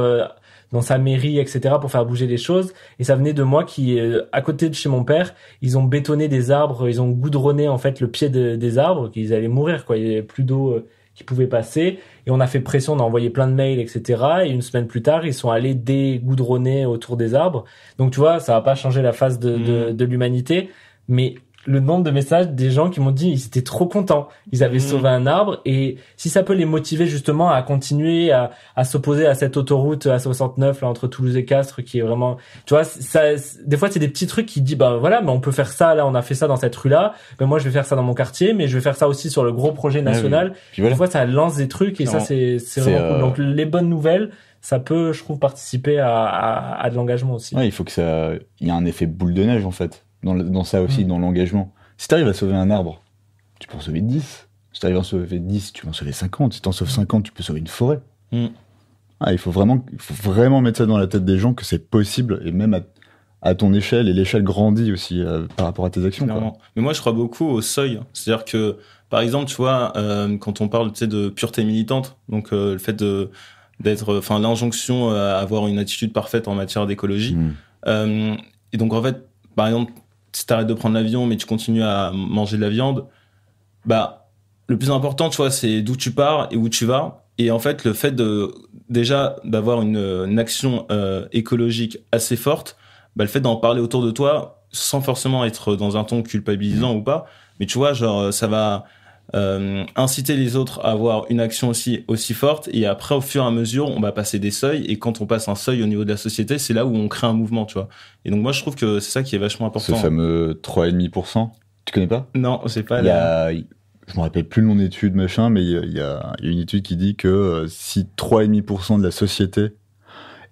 dans sa mairie, etc., pour faire bouger les choses. Et ça venait de moi qui, à côté de chez mon père, ils ont bétonné des arbres, ils ont goudronné en fait le pied des arbres, qu'ils allaient mourir, quoi. Il y avait plus d'eau qui pouvait passer. Et on a fait pression, on a envoyé plein de mails, etc. Et une semaine plus tard, ils sont allés dégoudronner autour des arbres. Donc tu vois, ça va pas changer la face de l'humanité, mais le nombre de messages des gens qui m'ont dit ils étaient trop contents, ils avaient sauvé un arbre, et si ça peut les motiver justement à continuer à s'opposer à cette autoroute A69 là entre Toulouse et Castres qui est vraiment, tu vois, ça, des fois c'est des petits trucs qui disent bah voilà, mais on peut faire ça là, on a fait ça dans cette rue là, mais moi je vais faire ça dans mon quartier, mais je vais faire ça aussi sur le gros projet national. Oui. Puis voilà. Des fois ça lance des trucs et non, ça c'est vraiment cool. Donc les bonnes nouvelles, ça peut, je trouve, participer à de l'engagement aussi. Ouais, il faut que il y a un effet boule de neige en fait. Dans ça aussi, dans l'engagement. Si t'arrives à sauver un arbre, tu peux en sauver 10. Si t'arrives à en sauver 10, tu peux en sauver 50. Si t'en sauves 50, tu peux sauver une forêt. Il faut vraiment mettre ça dans la tête des gens, que c'est possible, et même à ton échelle, et l'échelle grandit aussi par rapport à tes actions. Quoi. Mais moi, je crois beaucoup au seuil. C'est-à-dire que, par exemple, tu vois, quand on parle de pureté militante, donc le fait d'être, l'injonction à avoir une attitude parfaite en matière d'écologie. Et donc, en fait, par exemple, si t'arrêtes de prendre l'avion, mais tu continues à manger de la viande, bah, le plus important, tu vois, c'est d'où tu pars et où tu vas. Et en fait, le fait déjà d'avoir une action écologique assez forte, bah, le fait d'en parler autour de toi, sans forcément être dans un ton culpabilisant ou pas, mais tu vois, genre, ça va inciter les autres à avoir une action aussi forte, et après, au fur et à mesure, on va passer des seuils, et quand on passe un seuil au niveau de la société, c'est là où on crée un mouvement, tu vois. Et donc moi, je trouve que c'est ça qui est vachement important. Ce fameux 3,5%, tu connais pas? Non, c'est pas je me rappelle plus le nom d'étude, machin, mais il y a une étude qui dit que si 3,5% de la société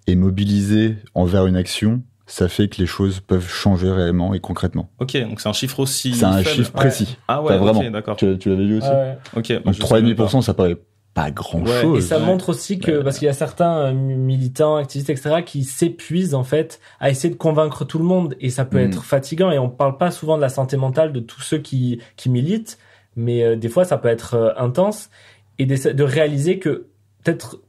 est mobilisée envers une action, ça fait que les choses peuvent changer réellement et concrètement. Ok, donc c'est un chiffre aussi c'est un chiffre précis. Ouais. Ah ouais, vraiment. Okay, d'accord. Tu l'avais vu aussi. Ok. Donc 3,5%, ça paraît pas grand-chose. Et ça montre aussi que, parce qu'il y a certains militants, activistes, etc., qui s'épuisent en fait à essayer de convaincre tout le monde, et ça peut être fatigant. Et on parle pas souvent de la santé mentale de tous ceux qui militent, mais des fois ça peut être intense, et de réaliser que peut-être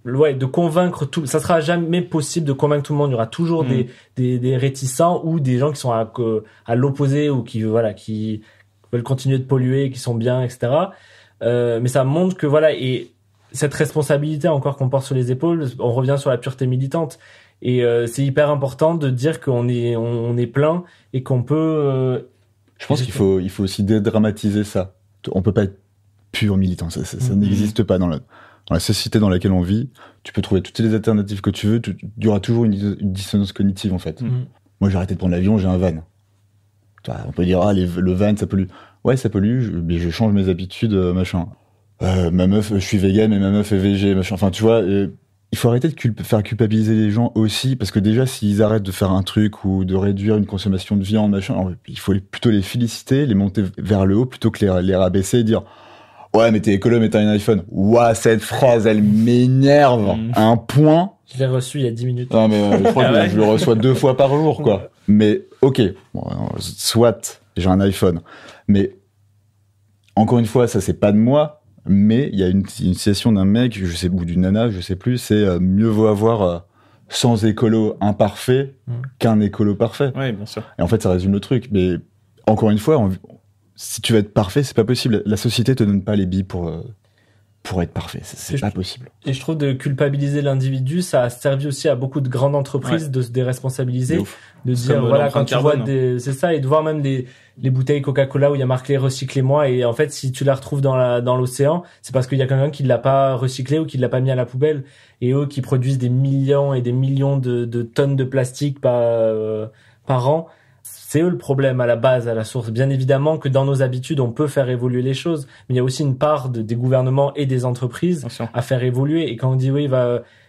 de convaincre tout, ça sera jamais possible de convaincre tout le monde. Il y aura toujours des réticents ou des gens qui sont à l'opposé, ou qui veulent continuer de polluer, qui sont bien, etc. Mais ça montre que et cette responsabilité encore qu'on porte sur les épaules, on revient sur la pureté militante, et c'est hyper important de dire qu'on est plein et qu'on peut. Je pense qu'il faut aussi dédramatiser ça. On peut pas être pur militant, ça n'existe pas dans la société dans laquelle on vit. Tu peux trouver toutes les alternatives que tu veux, il y aura toujours une dissonance cognitive en fait. Moi, j'ai arrêté de prendre l'avion, j'ai un van. On peut dire, le van, ça pollue. Ouais, ça pollue, mais je change mes habitudes, machin. Ma meuf, je suis vegan, mais ma meuf est végé, machin. Enfin, tu vois, il faut arrêter de faire culpabiliser les gens aussi, parce que déjà, s'ils arrêtent de faire un truc ou de réduire une consommation de viande, machin, il faut plutôt les féliciter, les monter vers le haut, plutôt que les rabaisser et dire ouais, mais t'es écolo, mais t'as un iPhone. Ouah, cette phrase, elle m'énerve à un point. Je l'ai reçu il y a 10 minutes. Non, mais je crois que je le reçois 2 fois par jour, quoi. Mais ok, bon, soit j'ai un iPhone, mais encore une fois, ça c'est pas de moi. Mais il y a une citation d'un mec, je sais, ou d'une nana, je sais plus, c'est mieux vaut avoir 100 écolos imparfaits qu'un écolo parfait. Oui, bien sûr. Et en fait, ça résume le truc. Mais encore une fois, si tu veux être parfait, c'est pas possible. La société te donne pas les billes pour être parfait. C'est pas possible. Et je trouve de culpabiliser l'individu, ça a servi aussi à beaucoup de grandes entreprises de se déresponsabiliser, de dire voilà, quand tu vois c'est ça, et de voir même les bouteilles Coca-Cola où il y a marqué recyclez-moi, et en fait si tu la retrouves dans l'océan, c'est parce qu'il y a quelqu'un qui l'a pas recyclé ou qui l'a pas mis à la poubelle, et eux qui produisent des millions et des millions de tonnes de plastique par an. C'est eux le problème à la base, à la source. Bien évidemment que dans nos habitudes, on peut faire évoluer les choses, mais il y a aussi une part des gouvernements et des entreprises à faire évoluer. Et quand on dit oui,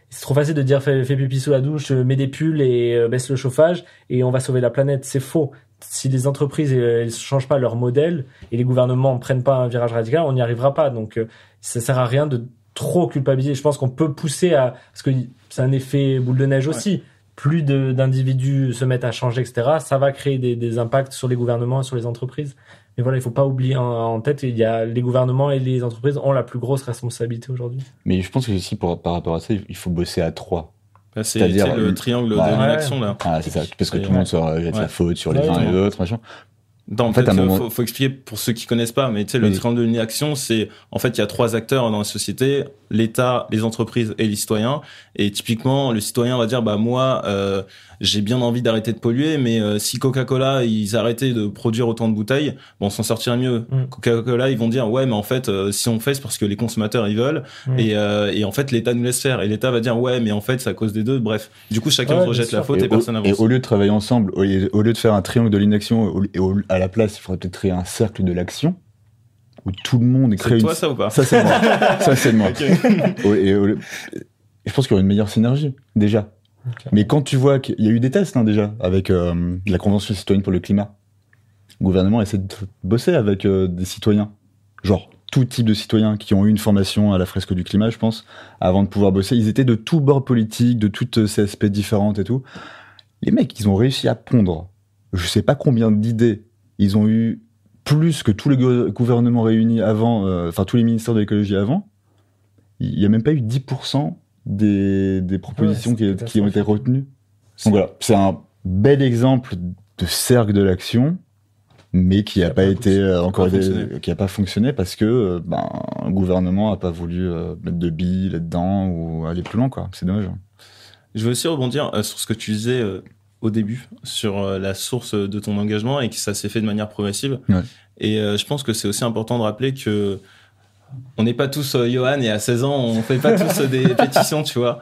c'est trop facile de dire fais pipi sous la douche, mets des pulls et baisse le chauffage et on va sauver la planète. C'est faux. Si les entreprises elles changent pas leur modèle et les gouvernements prennent pas un virage radical, on n'y arrivera pas. Donc ça sert à rien de trop culpabiliser. Je pense qu'on peut pousser parce que c'est un effet boule de neige aussi. Plus d'individus se mettent à changer, etc., ça va créer des impacts sur les gouvernements et sur les entreprises. Mais voilà, il faut pas oublier en tête, il y a les gouvernements et les entreprises ont la plus grosse responsabilité aujourd'hui. Mais je pense que aussi, par rapport à ça, il faut bosser à 3. C'est-à-dire le triangle de l'inaction, là. Ah, c'est ça, parce que tout le monde se jette la faute sur les uns et les autres, machin. Non, en fait, faut expliquer pour ceux qui connaissent pas, mais tu sais, le triangle de l'inaction, c'est, en fait, il y a 3 acteurs dans la société, l'État, les entreprises et les citoyens. Et typiquement, le citoyen va dire, bah, moi, j'ai bien envie d'arrêter de polluer, mais si Coca-Cola, ils arrêtaient de produire autant de bouteilles, bon, on s'en sortirait mieux. Coca-Cola, ils vont dire, ouais, mais en fait, si on fait, c'est parce que les consommateurs, ils veulent. Et en fait, l'État nous laisse faire. Et l'État va dire, ouais, mais en fait, c'est à cause des deux. Bref. Du coup, chacun rejette la faute et personne avance. Et au lieu de travailler ensemble, au lieu de faire un triangle de l'inaction, à la place, il faudrait peut-être créer un cercle de l'action où tout le monde crée. C'est toi, ça ou pas? Ça, c'est moi. Ça, c'est moi. Je pense qu'il y aurait une meilleure synergie, déjà. Okay. Mais quand tu vois qu'il y a eu des tests, déjà, avec la Convention citoyenne pour le climat, le gouvernement essaie de bosser avec des citoyens. Genre, tout type de citoyens qui ont eu une formation à la fresque du climat, je pense, avant de pouvoir bosser. Ils étaient de tous bords politiques, de toutes CSP différentes et tout. Les mecs, ils ont réussi à pondre, je sais pas combien d'idées. Ils ont eu plus que tous les gouvernements réunis avant, tous les ministères de l'écologie avant. Il n'y a même pas eu 10% des propositions qui ont été retenues. Donc voilà, c'est un bel exemple de cercle de l'action, mais qui n'a pas fonctionné parce que le gouvernement n'a pas voulu mettre de billes là-dedans ou aller plus loin, quoi. C'est dommage. Je veux aussi rebondir sur ce que tu disais au début, sur la source de ton engagement et que ça s'est fait de manière progressive. Ouais. Et je pense que c'est aussi important de rappeler que on n'est pas tous Johan et à 16 ans, on fait pas tous des pétitions, tu vois.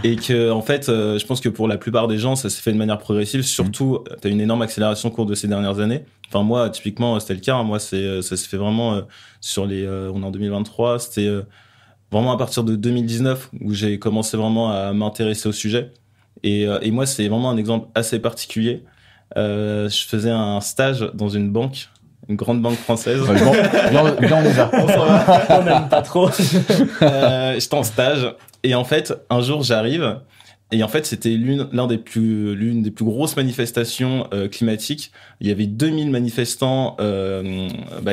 Et que, en fait, je pense que pour la plupart des gens, ça s'est fait de manière progressive. Surtout, t'as une énorme accélération au cours de ces dernières années. Enfin, moi, typiquement, c'était le cas. Moi, ça s'est fait vraiment sur on est en 2023. C'était vraiment à partir de 2019 où j'ai commencé vraiment à m'intéresser au sujet. Et moi, c'est vraiment un exemple assez particulier. Je faisais un stage dans une banque. Une grande banque française. Bien déjà. On n'aime pas trop. J'étais en stage. Et en fait, un jour, j'arrive. Et en fait, c'était l'une des plus grosses manifestations climatiques. Il y avait 2000 manifestants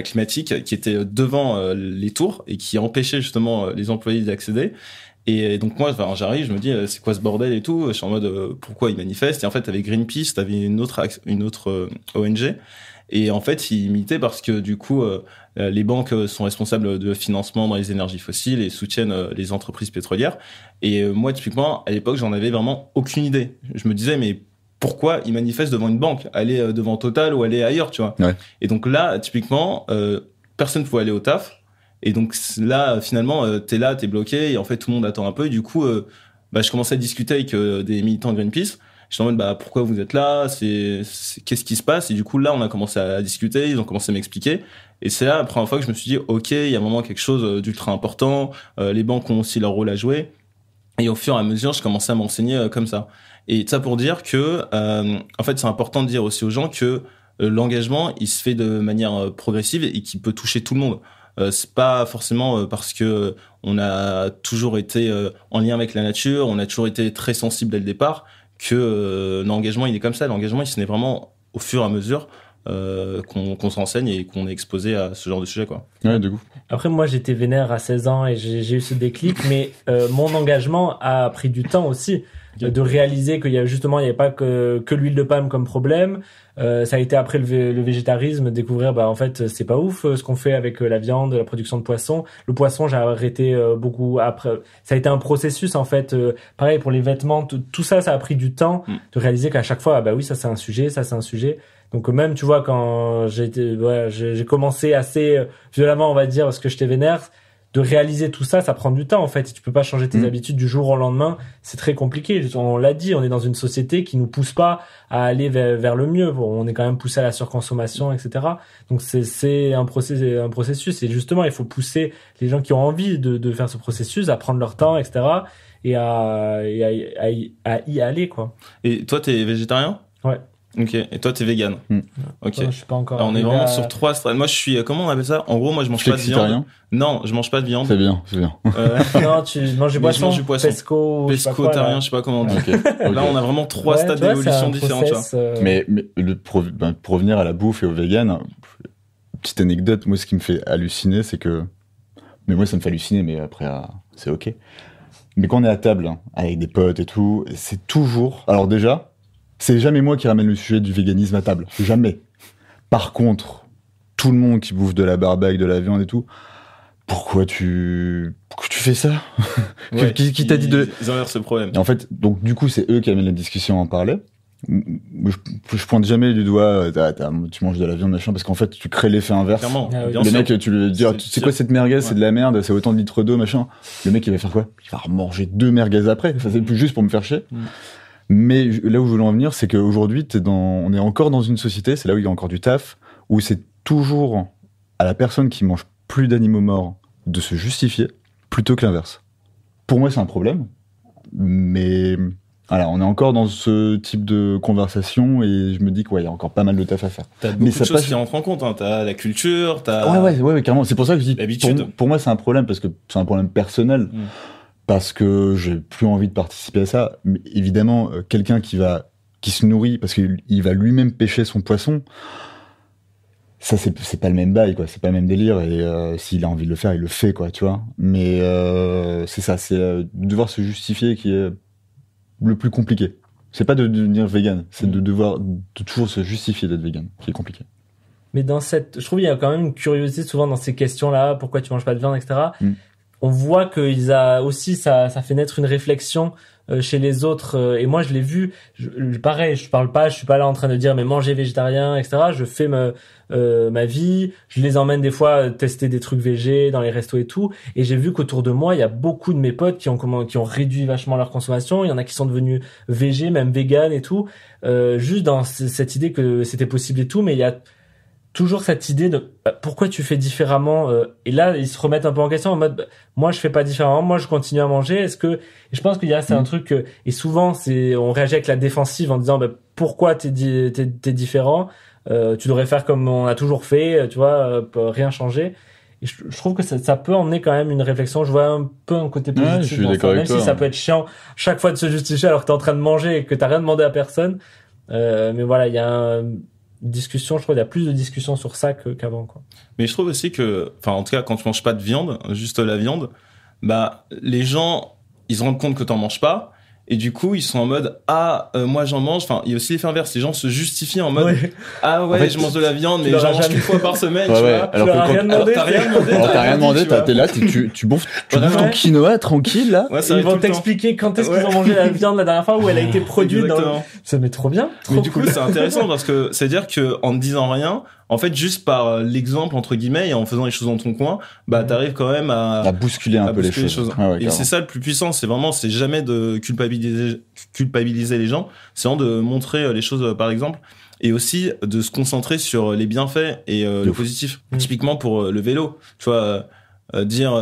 climatiques qui étaient devant les tours et qui empêchaient justement les employés d'y accéder. Et donc moi, j'arrive, je me dis c'est quoi ce bordel et tout. Je suis en mode pourquoi ils manifestent. Et en fait, t'avais Greenpeace, t'avais une autre ONG. Et en fait, ils imitaient parce que du coup, les banques sont responsables de financement dans les énergies fossiles et soutiennent les entreprises pétrolières. Et moi, typiquement, à l'époque, j'en avais vraiment aucune idée. Je me disais, mais pourquoi ils manifestent devant une banque? Aller devant Total ou aller ailleurs, tu vois. Ouais. Et donc là, typiquement, personne ne pouvait aller au taf. Et donc là, finalement, t'es bloqué et en fait, tout le monde attend un peu. Et du coup, je commençais à discuter avec des militants Greenpeace. J'étais en mode, bah, pourquoi vous êtes là? Qu'est-ce qui se passe? Et du coup, là, on a commencé à discuter, ils ont commencé à m'expliquer. Et c'est là, la première fois que je me suis dit, OK, il y a vraiment quelque chose d'ultra important. Les banques ont aussi leur rôle à jouer. Et au fur et à mesure, je commençais à m'enseigner comme ça. Et ça pour dire que, en fait, c'est important de dire aussi aux gens que l'engagement, il se fait de manière progressive et qu'il peut toucher tout le monde. C'est pas forcément parce que on a toujours été en lien avec la nature, on a toujours été très sensible dès le départ que l'engagement il est comme ça. L'engagement il se naît vraiment au fur et à mesure qu'on se renseigne et qu'on est exposé à ce genre de sujet, quoi. Ouais, de coup. Après, moi, j'étais vénère à 16 ans et j'ai eu ce déclic, mais mon engagement a pris du temps aussi. De réaliser qu'il y a justement, il n'y avait pas que l'huile de palme comme problème. Ça a été après le végétarisme, découvrir, bah, en fait, c'est pas ouf ce qu'on fait avec la viande, la production de poisson. Le poisson, j'ai arrêté beaucoup après. Ça a été un processus, en fait. Pareil pour les vêtements, tout ça, ça a pris du temps de réaliser qu'à chaque fois, ah, bah oui, ça c'est un sujet, ça c'est un sujet. Donc même, tu vois, quand j'ai commencé assez violemment, on va dire, parce que j'étais vénère, de réaliser tout ça, ça prend du temps en fait. Tu peux pas changer tes habitudes du jour au lendemain, c'est très compliqué. On l'a dit, on est dans une société qui nous pousse pas à aller vers le mieux. Bon, on est quand même poussé à la surconsommation, etc. Donc c'est un processus. Et justement, il faut pousser les gens qui ont envie de faire ce processus à prendre leur temps, etc. Et à y aller, quoi. Et toi, t'es végétarien? Ouais. Ok. Et toi, t'es vegan? Ok. Moi, je suis pas encore. Alors, on est vraiment sur 3 strates. Moi, je suis, comment on appelle ça? En gros, moi, je mange pas de viande. Non, je mange pas de viande. C'est bien, c'est bien. Non, tu manges du poisson. Je mange du poisson. Pesco-tarien, je sais pas comment on dit. Okay. Là, on a vraiment 3 stades d'évolution différents, tu vois. Mais pour revenir à la bouffe et au vegan, petite anecdote, moi, ce qui me fait halluciner, c'est que, mais moi, ça me fait halluciner, mais après, c'est ok. Mais quand on est à table, hein, avec des potes et tout, c'est toujours, alors déjà, c'est jamais moi qui ramène le sujet du véganisme à table. Jamais. Par contre, tout le monde qui bouffe de la barbaque, de la viande et tout, pourquoi tu fais ça? Ouais, qui t'a dit de... Ils inversent ce problème. Et en fait, donc du coup, c'est eux qui amènent la discussion à en parler. Je pointe jamais du doigt, tu manges de la viande, machin, parce qu'en fait, tu crées l'effet inverse. Clairement. Le mec, tu lui dis, c'est quoi cette merguez? C'est de la merde, c'est autant de litres d'eau, machin. Le mec, il va faire quoi? Il va manger 2 merguez après. Enfin, c'est plus juste pour me faire chier. Mais là où je voulais en venir, c'est qu'aujourd'hui, on est encore dans une société, c'est là où il y a encore du taf, où c'est toujours à la personne qui mange plus d'animaux morts de se justifier, plutôt que l'inverse. Pour moi, c'est un problème, mais voilà, on est encore dans ce type de conversation et je me dis qu'il y a encore pas mal de taf à faire. T'as beaucoup de choses qui rentrent en compte, hein. T'as la culture, t'as... Ouais, carrément. C'est pour ça que je dis, l'habitude. Pour moi, c'est un problème, parce que c'est un problème personnel. Parce que j'ai plus envie de participer à ça. Mais évidemment, quelqu'un qui se nourrit parce qu'il va lui-même pêcher son poisson, ça c'est pas le même bail, quoi. C'est pas le même délire. Et s'il a envie de le faire, il le fait, quoi, tu vois. Mais c'est ça, c'est devoir se justifier qui est le plus compliqué. C'est pas de devenir vegan, c'est de toujours se justifier d'être vegan, qui est compliqué. Mais je trouve qu'il y a quand même une curiosité souvent dans ces questions-là. Pourquoi tu manges pas de viande, etc. On voit ça fait naître une réflexion chez les autres. Et moi, je l'ai vu. Pareil, je suis pas là en train de dire mais manger végétarien, etc. Je fais ma vie. Je les emmène des fois tester des trucs végés dans les restos et tout. Et j'ai vu qu'autour de moi, il y a beaucoup de mes potes qui ont réduit vachement leur consommation. Il y en a qui sont devenus végés, même véganes et tout. Juste dans cette idée que c'était possible et tout. Mais il y a toujours cette idée de pourquoi tu fais différemment, et là ils se remettent un peu en question en mode moi je fais pas différemment, moi je continue à manger. Et je pense qu'il y a c'est un truc et souvent on réagit avec la défensive en disant pourquoi t'es différent, tu devrais faire comme on a toujours fait, tu vois, rien changer. Et je trouve que ça peut emmener quand même une réflexion. Je vois un peu un côté positif. Je suis d'accord avec toi, même si ça peut être chiant chaque fois de se justifier alors que t'es en train de manger et que t'as rien demandé à personne. Mais voilà, il y a discussion, je crois qu'il y a plus de discussions sur ça qu'avant, quoi. Mais je trouve aussi que, enfin, en tout cas, quand tu manges pas de viande, juste la viande, les gens, ils se rendent compte que t'en manges pas, et du coup, ils sont en mode, moi j'en mange, enfin, il y a aussi l'effet inverse, les gens se justifient en mode, en fait, je mange de la viande, mais j'en mange qu'une fois par semaine, tu vois. Alors t'as rien demandé, t'es là, tu bouffes ton quinoa tranquille, là. Ouais, ils vont t'expliquer quand est-ce qu'ils ont mangé la viande la dernière fois où elle a été produite. Ça met trop bien. Mais du coup, c'est intéressant parce que c'est-à-dire que en ne disant rien, en fait, juste par l'exemple, entre guillemets, et en faisant les choses dans ton coin, bah, t'arrives quand même à bousculer un peu les choses. Ah ouais, et c'est ça le plus puissant, c'est jamais de culpabiliser les gens, c'est vraiment de montrer les choses par exemple, et aussi de se concentrer sur les bienfaits et le positif. Typiquement pour le vélo, tu vois, dire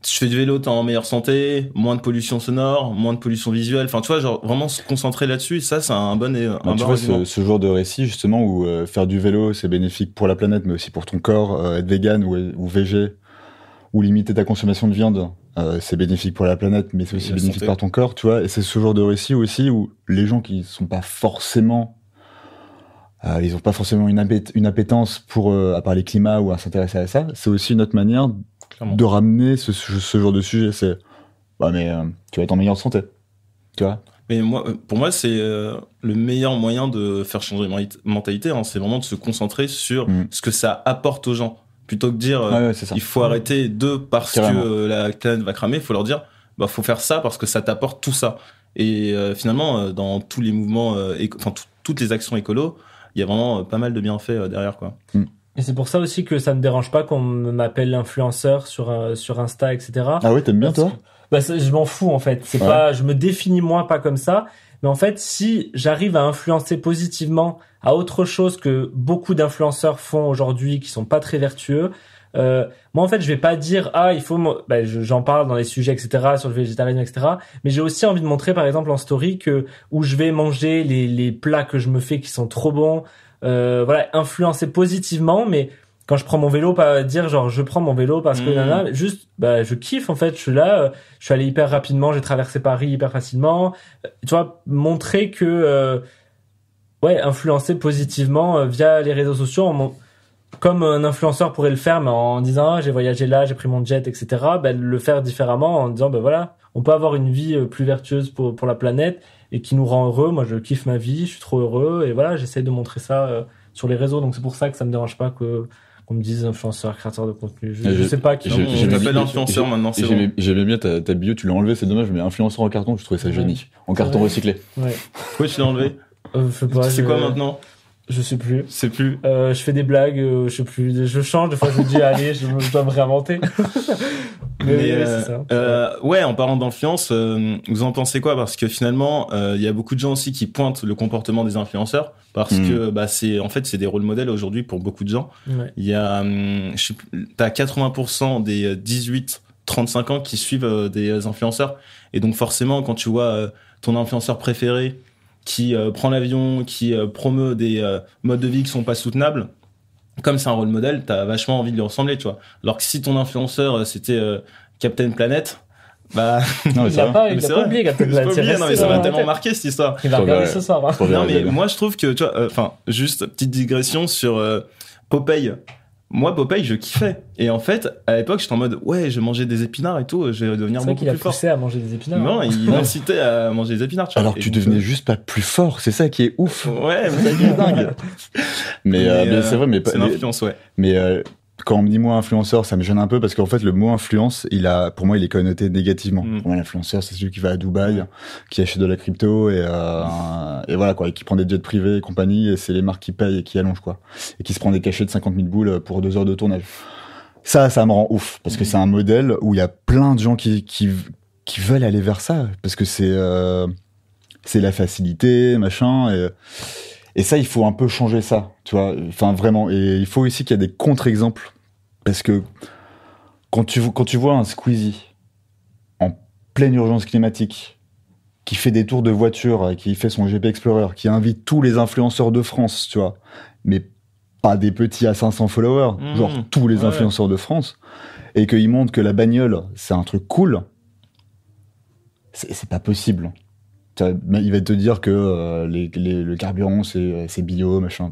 je fais du vélo, t'es en meilleure santé, moins de pollution sonore, moins de pollution visuelle. Enfin, tu vois, genre vraiment se concentrer là-dessus. Ça, c'est un bon tu vois, ce genre de récit justement où faire du vélo, c'est bénéfique pour la planète, mais aussi pour ton corps. Être vegan ou végé, ou limiter ta consommation de viande, c'est bénéfique pour la planète, mais c'est aussi bénéfique par ton corps, tu vois. Et c'est ce genre de récit aussi où les gens qui sont pas forcément ils ont pas forcément une appétence pour à parler climat ou à s'intéresser à ça. C'est aussi une autre manière de ramener ce genre de sujet. C'est mais tu vas être en meilleure santé, tu vois. Mais pour moi, c'est le meilleur moyen de faire changer la mentalité. Hein, c'est vraiment de se concentrer sur ce que ça apporte aux gens, plutôt que de dire il faut arrêter parce que la planète va cramer. Il faut leur dire faut faire ça parce que ça t'apporte tout ça. Et finalement, dans tous les mouvements, toutes les actions écolo, il y a vraiment pas mal de bienfaits derrière, quoi. Et c'est pour ça aussi que ça me dérange pas qu'on m'appelle influenceur sur Insta, etc. Ah ouais, t'aimes bien toi? Je m'en fous en fait. C'est pas, je me définis moi pas comme ça. Mais en fait, si j'arrive à influencer positivement à autre chose que beaucoup d'influenceurs font aujourd'hui, qui sont pas très vertueux, moi en fait, je vais pas dire il faut. J'en parle dans les sujets, etc. sur le végétarisme, etc. Mais j'ai aussi envie de montrer, par exemple en story, où je vais manger les plats que je me fais qui sont trop bons. Influencer positivement, mais quand je prends mon vélo, pas dire genre je prends mon vélo parce que juste je kiffe en fait, je suis là, je suis allé hyper rapidement, j'ai traversé Paris hyper facilement, tu vois, montrer que influencer positivement via les réseaux sociaux, comme un influenceur pourrait le faire, mais en disant j'ai voyagé là, j'ai pris mon jet, etc. Le faire différemment en disant on peut avoir une vie plus vertueuse pour la planète et qui nous rend heureux. Moi, je kiffe ma vie, je suis trop heureux, et voilà, j'essaie de montrer ça sur les réseaux. Donc c'est pour ça que ça me dérange pas qu'on me dise influenceur, créateur de contenu. Je sais pas qui. Je m'appelle influenceur maintenant. J'aimais bien ta bio, tu l'as enlevé, c'est dommage, mais influenceur en carton, je trouvais ça génie. En carton recyclé. Ouais. Pourquoi tu l'as enlevé? Je sais pas. C'est quoi maintenant? Je sais plus. C'est plus. Je fais des blagues, je sais plus. Je change, des fois je me dis allez, je dois me réinventer. mais c'est ça. En parlant d'influence, vous en pensez quoi? Parce que finalement, il y a beaucoup de gens aussi qui pointent le comportement des influenceurs parce que c'est des rôles modèles aujourd'hui pour beaucoup de gens. Ouais. Il y a t'as 80% des 18-35 ans qui suivent des influenceurs, et donc forcément quand tu vois ton influenceur préféré qui prend l'avion, qui promeut des modes de vie qui sont pas soutenables, comme c'est un rôle modèle, t'as vachement envie de lui ressembler, tu vois. Alors que si ton influenceur c'était Captain Planet, non, il l'a pas oublié Captain Planet. Non mais ça m'a tellement marqué cette histoire. Il va regarder ce soir. Non mais moi je trouve que tu vois, juste petite digression sur Popeye. Moi, Popeye, je kiffais. Et en fait, à l'époque, j'étais en mode, je mangeais des épinards et tout, je vais devenir beaucoup plus fort. C'est vrai qu'il a poussé à manger des épinards. Non, il incitait à manger des épinards, tu vois. Alors que tu devenais juste pas plus fort, c'est ça qui est ouf. Ouais, mais c'est dingue. mais c'est vrai, mais c'est l'influence, ouais. Mais quand on me dit moi influenceur, ça me gêne un peu parce qu'en fait le mot influence, pour moi il est connoté négativement. Pour moi l'influenceur c'est celui qui va à Dubaï, qui achète de la crypto et voilà quoi, et qui prend des jets privés et compagnie, et c'est les marques qui payent et qui allongent quoi, et qui se prend des cachets de 50 000 boules pour 2 heures de tournage. Ça me rend ouf parce que c'est un modèle où il y a plein de gens qui veulent aller vers ça parce que c'est la facilité machin et ça, il faut un peu changer ça, tu vois. Enfin, vraiment. Et il faut aussi qu'il y ait des contre-exemples. Parce que quand tu vois un Squeezie en pleine urgence climatique, qui fait des tours de voiture, qui fait son GP Explorer, qui invite tous les influenceurs de France, tu vois, mais pas des petits à 500 followers, genre tous les influenceurs de France, et qu'il montre que la bagnole, c'est un truc cool, c'est pas possible. Il va te dire que le carburant c'est bio machin.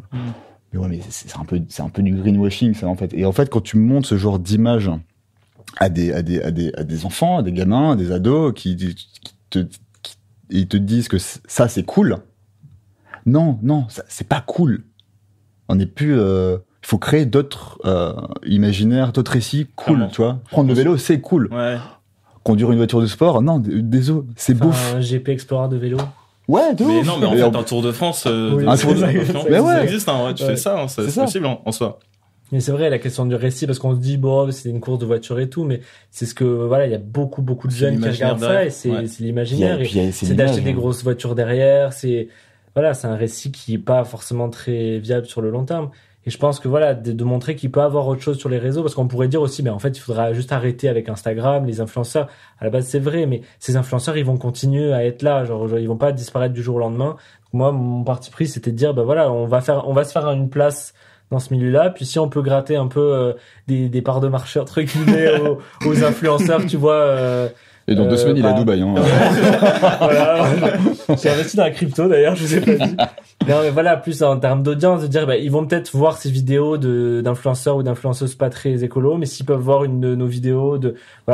Mais ouais, mais c'est un peu du greenwashing ça en fait. Et en fait quand tu montres ce genre d'image à des enfants, à des gamins, à des ados qui te disent que ça c'est cool. Non, ça, c'est pas cool. On n'est plus il faut créer d'autres imaginaires, d'autres récits cool, tu vois. Prendre le vélo, c'est cool. Ouais. Conduire une voiture de sport, non, désolé, c'est beauf. Un GP Explorer de vélo. Ouais, de Mais ouf. non, mais en Et fait, en- un Tour de France, Oui, un c'est Tour de- vrai, Mais ouais. ça existe, hein, ouais, tu Ouais. fais ça, hein, C'est c'est ça. possible en soi. Mais c'est vrai, la question du récit, parce qu'on se dit, bon, c'est une course de voiture et tout, mais c'est ce que, voilà, il y a beaucoup de C'est jeunes qui l'imaginaire regardent ça, derrière. et c'est Ouais. l'imaginaire. Puis il y a- C'est d'acheter l'image, des hein. grosses voitures derrière, c'est un récit qui est pas forcément très viable sur le long terme. Et je pense que voilà, de montrer qu'il peut avoir autre chose sur les réseaux, parce qu'on pourrait dire aussi, mais en fait, il faudra juste arrêter avec Instagram, les influenceurs. À la base, c'est vrai, mais ces influenceurs, ils vont continuer à être là, genre, ils vont pas disparaître du jour au lendemain. Moi, mon parti pris, c'était de dire, bah voilà, on va se faire une place dans ce milieu-là, puis si on peut gratter un peu des parts de marché entre guillemets aux influenceurs, tu vois. Et dans 2 semaines, il est à bah, Dubaï. Hein. Voilà. J'ai investi dans la crypto d'ailleurs, je vous ai pas dit. Non mais voilà, plus en termes d'audience, de dire ils vont peut-être voir ces vidéos d'influenceurs ou d'influenceuses pas très écolo, mais s'ils peuvent voir une de nos vidéos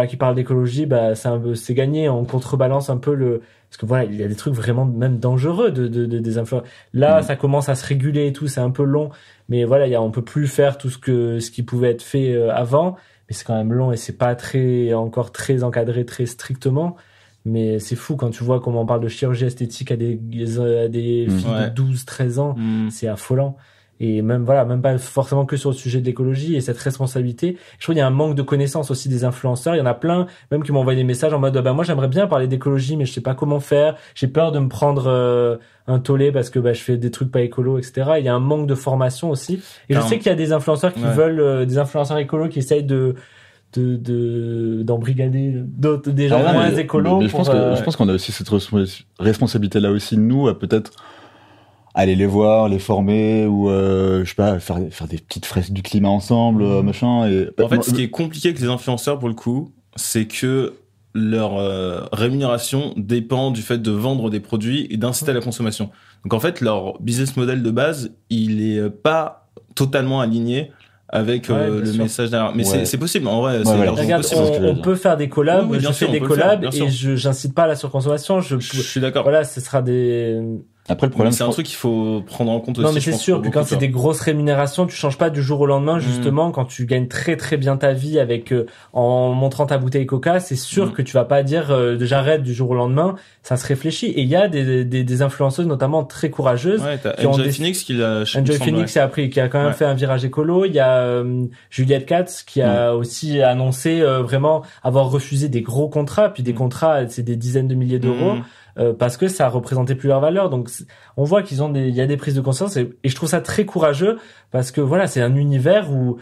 qui parlent d'écologie, bah c'est gagné. On contrebalance un peu parce que voilà, il y a des trucs vraiment même dangereux des influenceurs. Là, ça commence à se réguler et tout, c'est un peu long, mais voilà, on peut plus faire tout ce qui pouvait être fait avant. Mais c'est quand même long et c'est pas encore très encadré très strictement. Mais c'est fou quand tu vois comment on parle de chirurgie esthétique à des filles Ouais. de 12, 13 ans. Mm. C'est affolant. Et même pas forcément que sur le sujet de l'écologie et cette responsabilité. Je trouve qu'il y a un manque de connaissances aussi des influenceurs. Il y en a plein, même qui m'ont envoyé des messages en mode, moi, j'aimerais bien parler d'écologie, mais je sais pas comment faire. J'ai peur de me prendre, un tollé parce que, je fais des trucs pas écolos, etc. Il y a un manque de formation aussi. Et je sais qu'il y a des influenceurs qui veulent, des influenceurs écolos qui essayent d'embrigader des gens moins écolos. Mais je pense qu'on a aussi cette responsabilité là aussi, nous, à peut-être aller les voir, les former ou je sais pas, faire des petites fresques du climat ensemble, machin. Et En fait, ce qui est compliqué avec les influenceurs pour le coup, c'est que leur rémunération dépend du fait de vendre des produits et d'inciter à la consommation. Donc en fait, leur business model de base, il est pas totalement aligné avec le sûr. message derrière. Mais Ouais. c'est possible, en vrai, Ouais, c'est voilà. largement Regarde, possible. ce que je veux on dire. peut faire des collabs. Oui, bien je fais sûr, des on peut le faire, collabs bien et sûr. j'incite pas à la surconsommation. Je suis d'accord. Voilà, ce sera des. Après, le problème, C'est un truc qu'il faut prendre en compte aussi. Non, mais je c'est pense, sûr. pour Puis quand beaucoup c'est de des grosses rémunérations, tu changes pas du jour au lendemain. Justement, quand tu gagnes très très bien ta vie avec en montrant ta bouteille Coca, c'est sûr que tu vas pas dire j'arrête du jour au lendemain. Ça se réfléchit. Et il y a des influenceuses notamment très courageuses. Ouais, t'as qui ont Enjoy des- Phoenix qui l'a. Enjoy Phoenix qui a quand même Ouais. fait un virage écolo. Il y a Juliette Katz qui a aussi annoncé vraiment avoir refusé des gros contrats, puis des contrats, c'est des dizaines de milliers d'euros. Parce que ça représentait plus leur valeur. Donc on voit il y a des prises de conscience et je trouve ça très courageux parce que voilà, c'est un univers où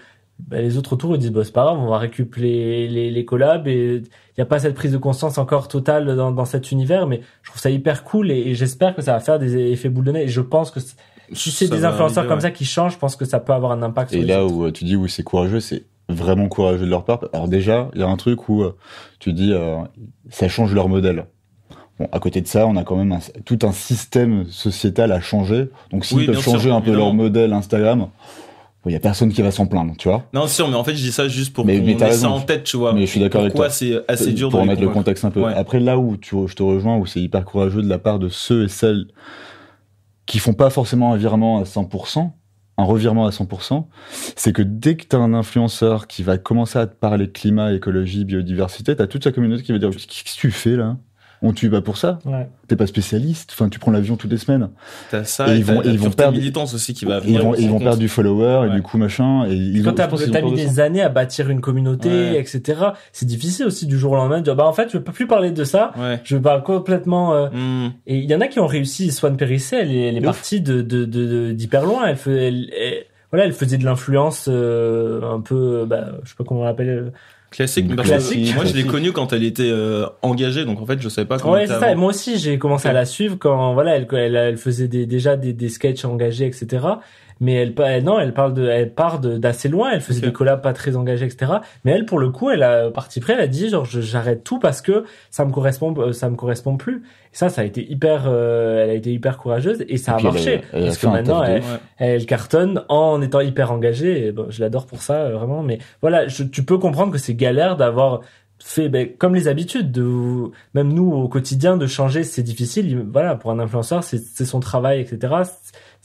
les autres autour ils disent c'est pas grave, on va récupérer les collabs et il y a pas cette prise de conscience encore totale dans cet univers, mais je trouve ça hyper cool et j'espère que ça va faire des effets boule de neige et je pense que si c'est Ça des va influenceurs arriver, comme ouais. ça qui changent, je pense que ça peut avoir un impact sur et les là autres. où tu dis c'est courageux, c'est vraiment courageux de leur part. Alors déjà, il y a un truc où tu dis ça change leur modèle. Bon, à côté de ça, on a quand même tout un système sociétal à changer. Donc s'ils Oui, peuvent bien sûr, changer un peu évidemment. leur modèle Instagram, il y a personne qui va s'en plaindre, tu vois. Non, sûr, mais en fait, je dis ça juste pour Mais qu'on t'as ait ça raison. en tête, tu vois. Mais je suis d'accord avec Pourquoi toi. c'est assez dur pour de les remettre le convaincre. contexte un peu. Ouais. Après, là où je te rejoins, où c'est hyper courageux de la part de ceux et celles qui font pas forcément un virement à 100%, un revirement à 100%, c'est que dès que t'as un influenceur qui va commencer à te parler de climat, écologie, biodiversité, t'as toute sa communauté qui va dire qu'est-ce que tu fais là? On tue pas pour ça? Ouais. T'es pas spécialiste? Enfin, tu prends l'avion toutes les semaines. T'as ça, Et et ils vont- t'as la ils vont pureté perdre- militance aussi qui va Ils venir. vont en perdre compte. du follower et Ouais. du coup machin. Et ils Quand je t'as pense qu'ils ont peur mis de ça. des années à bâtir une communauté, Ouais. etc., c'est difficile aussi du jour au lendemain de dire, en fait, je veux pas plus parler de ça. Ouais. Je parle complètement, et il y en a qui ont réussi. Swan Périssé, elle est De partie d'hyper loin. Elle faisait de l'influence, un peu, je sais pas comment on l'appelle. Classique, mais Classique. moi je l'ai connue quand elle était engagée, donc en fait je savais pas comment Ouais, elle était c'est ça. Et avant. moi aussi, j'ai commencé à la suivre quand, voilà, elle faisait déjà des sketchs engagés, etc. Mais elle part d'assez loin. Elle faisait Ok. des collabs pas très engagés, etc. Mais elle, pour le coup, elle a parti près. Elle a dit, genre, j'arrête tout parce que ça me correspond plus. Et ça a été elle a été hyper courageuse et ça Et a puis, marché. elle a Parce fait que un maintenant, taf de elle, ouf. Ouais. elle cartonne en étant hyper engagée. Et bon, je l'adore pour ça, vraiment. Mais voilà, tu peux comprendre que c'est galère d'avoir fait, comme les habitudes, même nous au quotidien, de changer, c'est difficile. Voilà, pour un influenceur, c'est son travail, etc.